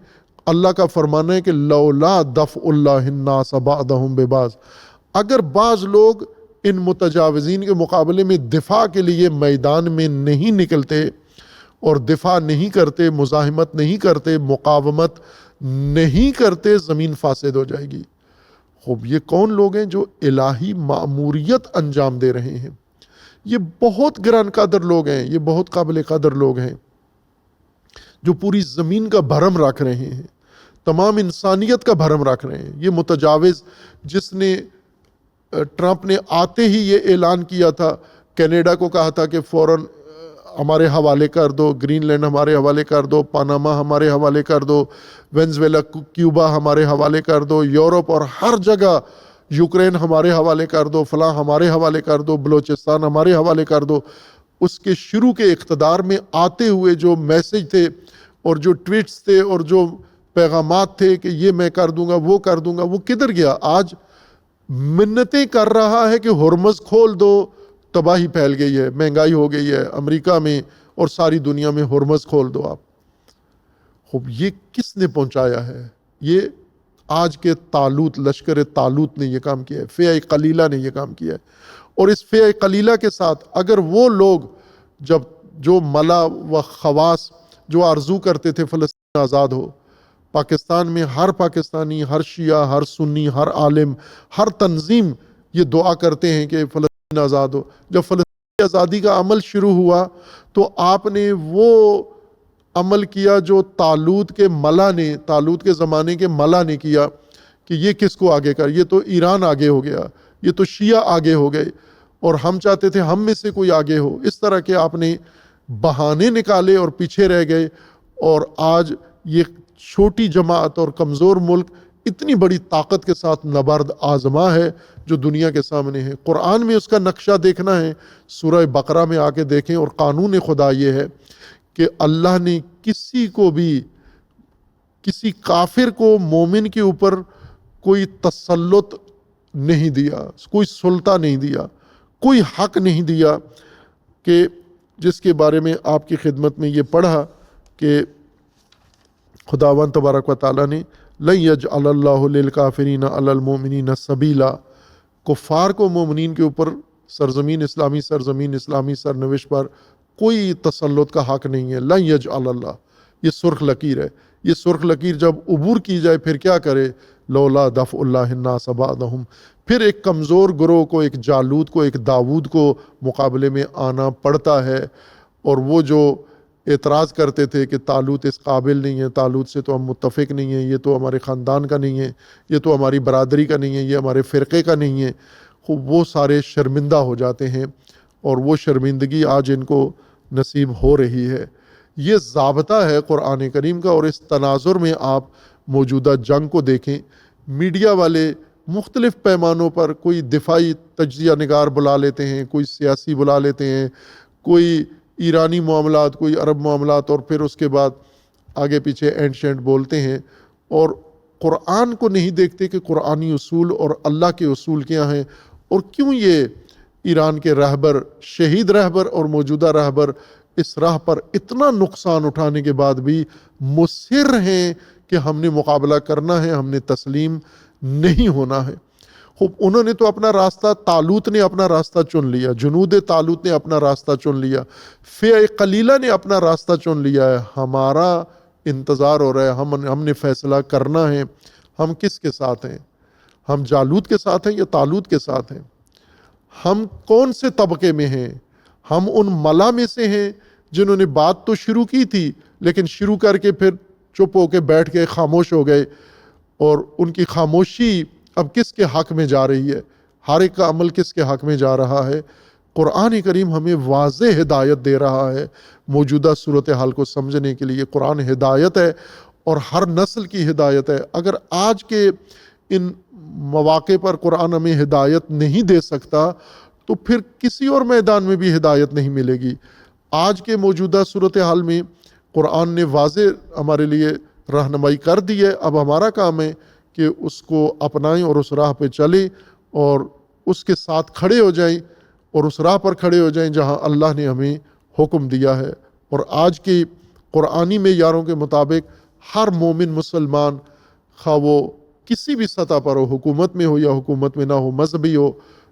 اللہ کا فرمان ہے کہ لولا دفع اللہ الناس بعضهم ببعض، اگر بعض لوگ ان متجاوزین کے مقابلے میں دفاع کے لیے میدان میں نہیں نکلتے اور دفاع نہیں کرتے، مزاحمت نہیں کرتے، مقاومت نہیں کرتے، زمین فاسد ہو جائے گی۔ خوب یہ کون لوگ ہیں جو الہی مأموریت انجام دے رہے ہیں؟ یہ بہت گران قدر لوگ ہیں، یہ بہت قابل قدر لوگ ہیں جو پوری زمین کا بھرم رکھ رہے ہیں، تمام انسانیت کا بھرم رکھ رہے ہیں۔ یہ متجاوز جس نے ٹرمپ نے آتے ہی یہ اعلان کیا تھا، کینیڈا کو کہا تھا کہ فوراً ہمارے حوالے کر دو، گرین لینڈ ہمارے حوالے کر دو، پاناما ہمارے حوالے کر دو، وینزویلا کیوبا ہمارے حوالے کر دو، یورپ اور ہر جگہ یوکرین ہمارے حوالے کر دو، فلاں ہمارے حوالے کر دو، بلوچستان ہمارے حوالے کر دو۔ اس کے شروع کے اقتدار میں آتے ہوئے جو میسج تھے اور جو ٹویٹس تھے اور جو پیغامات تھے کہ یہ میں کر دوں گا، وہ کر دوں گا، وہ کدھر گیا؟ آج منتیں کر رہا ہے کہ ہرمز کھول دو، تباہی پھیل گئی ہے، مہنگائی ہو گئی ہے امریکہ میں اور ساری دنیا میں، ہرمز کھول دو آپ۔ خوب یہ کس نے پہنچایا ہے؟ یہ آج کے طالوت، لشکر طالوت نے یہ کام کیا ہے، فئہ قلیلہ نے یہ کام کیا ہے۔ اور اس فئہ قلیلہ کے ساتھ اگر وہ لوگ جو ملا و خواص جو آرزو کرتے تھے فلسطین آزاد ہو، پاکستان میں ہر پاکستانی، ہر شیعہ، ہر سنی، ہر عالم، ہر تنظیم یہ دعا کرتے ہیں کہ فلسطین آزاد ہو۔ جب فلسطین آزادی کا عمل شروع ہوا تو آپ نے وہ عمل کیا جو طالوت کے ملا نے، طالوت کے زمانے کے ملا نے کیا کہ یہ کس کو آگے کر، یہ تو ایران آگے ہو گیا، یہ تو شیعہ آگے ہو گئے اور ہم چاہتے تھے ہم میں سے کوئی آگے ہو۔ اس طرح کے آپ نے بہانے نکالے اور پیچھے رہ گئے، اور آج یہ چھوٹی جماعت اور کمزور ملک اتنی بڑی طاقت کے ساتھ نبرد آزما ہے جو دنیا کے سامنے ہے۔ قرآن میں اس کا نقشہ دیکھنا ہے، سورہ بقرہ میں آ کے دیکھیں، اور قانون خدا یہ ہے کہ اللہ نے کسی کو بھی، کسی کافر کو مومن کے اوپر کوئی تسلط نہیں دیا، کوئی سلطہ نہیں دیا، کوئی حق نہیں دیا، کہ جس کے بارے میں آپ کی خدمت میں یہ پڑھا کہ خداوند تبارک و تعالیٰ نے لَن يَجْعَلَ اللَّهُ لِلْكَافِرِينَ عَلَى الْمُؤْمِنِينَ سَبِيلًا، کفار کو مومنین کے اوپر سرزمین اسلامی سرنوشت پر کوئی تسلط کا حق نہیں ہے۔ لَن يَجْعَلَ اللَّهُ، یہ سرخ لکیر ہے، یہ سرخ لکیر جب عبور کی جائے پھر کیا کرے؟ لولا دفع اللہ الناس بعضهم، پھر ایک کمزور گروہ کو، ایک جالوت کو، ایک داود کو مقابلے میں آنا پڑتا ہے۔ اور وہ جو اعتراض کرتے تھے کہ طالوت اس قابل نہیں ہے، طالوت سے تو ہم متفق نہیں ہیں، یہ تو ہمارے خاندان کا نہیں ہے، یہ تو ہماری برادری کا نہیں ہے، یہ ہمارے فرقے کا نہیں ہے، وہ سارے شرمندہ ہو جاتے ہیں، اور وہ شرمندگی آج ان کو نصیب ہو رہی ہے۔ یہ ضابطہ ہے قرآن کریم کا۔ اور اس تناظر میں آپ موجودہ جنگ کو دیکھیں، میڈیا والے مختلف پیمانوں پر کوئی دفاعی تجزیہ نگار بلا لیتے ہیں، کوئی سیاسی بلا لیتے ہیں، کوئی ایرانی معاملات، کوئی عرب معاملات، اور پھر اس کے بعد آگے پیچھے اینڈ شینڈ بولتے ہیں، اور قرآن کو نہیں دیکھتے کہ قرآنی اصول اور اللہ کے اصول کیا ہیں، اور کیوں یہ ایران کے رہبر، شہید رہبر اور موجودہ رہبر اس راہ پر اتنا نقصان اٹھانے کے بعد بھی مصر ہیں کہ ہم نے مقابلہ کرنا ہے، ہم نے تسلیم نہیں ہونا ہے۔ خوب انہوں نے تو اپنا راستہ، طالوت نے اپنا راستہ چن لیا، جنود طالوت نے اپنا راستہ چن لیا، فئہ قلیلہ نے اپنا راستہ چن لیا ہے۔ ہمارا انتظار ہو رہا ہے، ہم نے فیصلہ کرنا ہے، ہم کس کے ساتھ ہیں؟ ہم جالوت کے ساتھ ہیں یا طالوت کے ساتھ ہیں؟ ہم کون سے طبقے میں ہیں؟ ہم ان ملا میں سے ہیں جنہوں نے بات تو شروع کی تھی لیکن شروع کر کے پھر چپ ہو کے بیٹھ کے خاموش ہو گئے، اور ان کی خاموشی اب کس کے حق میں جا رہی ہے؟ ہر ایک کا عمل کس کے حق میں جا رہا ہے؟ قرآن کریم ہمیں واضح ہدایت دے رہا ہے موجودہ صورتحال کو سمجھنے کے لیے۔ قرآن ہدایت ہے اور ہر نسل کی ہدایت ہے۔ اگر آج کے ان مواقع پر قرآن ہمیں ہدایت نہیں دے سکتا تو پھر کسی اور میدان میں بھی ہدایت نہیں ملے گی۔ آج کے موجودہ صورتحال میں قرآن نے واضح ہمارے لیے رہنمائی کر دی ہے، اب ہمارا کام ہے کہ اس کو اپنائیں اور اس راہ پہ چلیں اور اس کے ساتھ کھڑے ہو جائیں، اور اس راہ پر کھڑے ہو جائیں جہاں اللہ نے ہمیں حکم دیا ہے۔ اور آج کی قرآنی معیاروں کے مطابق ہر مومن مسلمان، خواہ وہ کسی بھی سطح پر ہو، حکومت میں ہو یا حکومت میں نہ ہو، مذہبی ہو،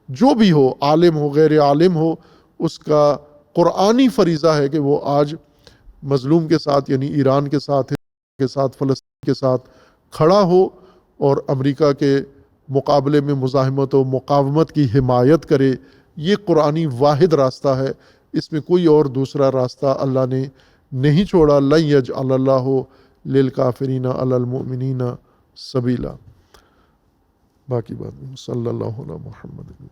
جو بھی ہو، عالم ہو غیر عالم ہو، اس کا قرآنی فریضہ ہے کہ وہ آج مظلوم کے ساتھ یعنی ایران کے ساتھ فلسطین کے ساتھ کھڑا ہو، اور امریکہ کے مقابلے میں مزاحمت و مقاومت کی حمایت کرے۔ یہ قرآنی واحد راستہ ہے، اس میں کوئی اور دوسرا راستہ اللہ نے نہیں چھوڑا۔ لن یجعل اللہ للکافرین علی المؤمنین سبیلا۔ باقی بات صلی اللہ علیہ محمد۔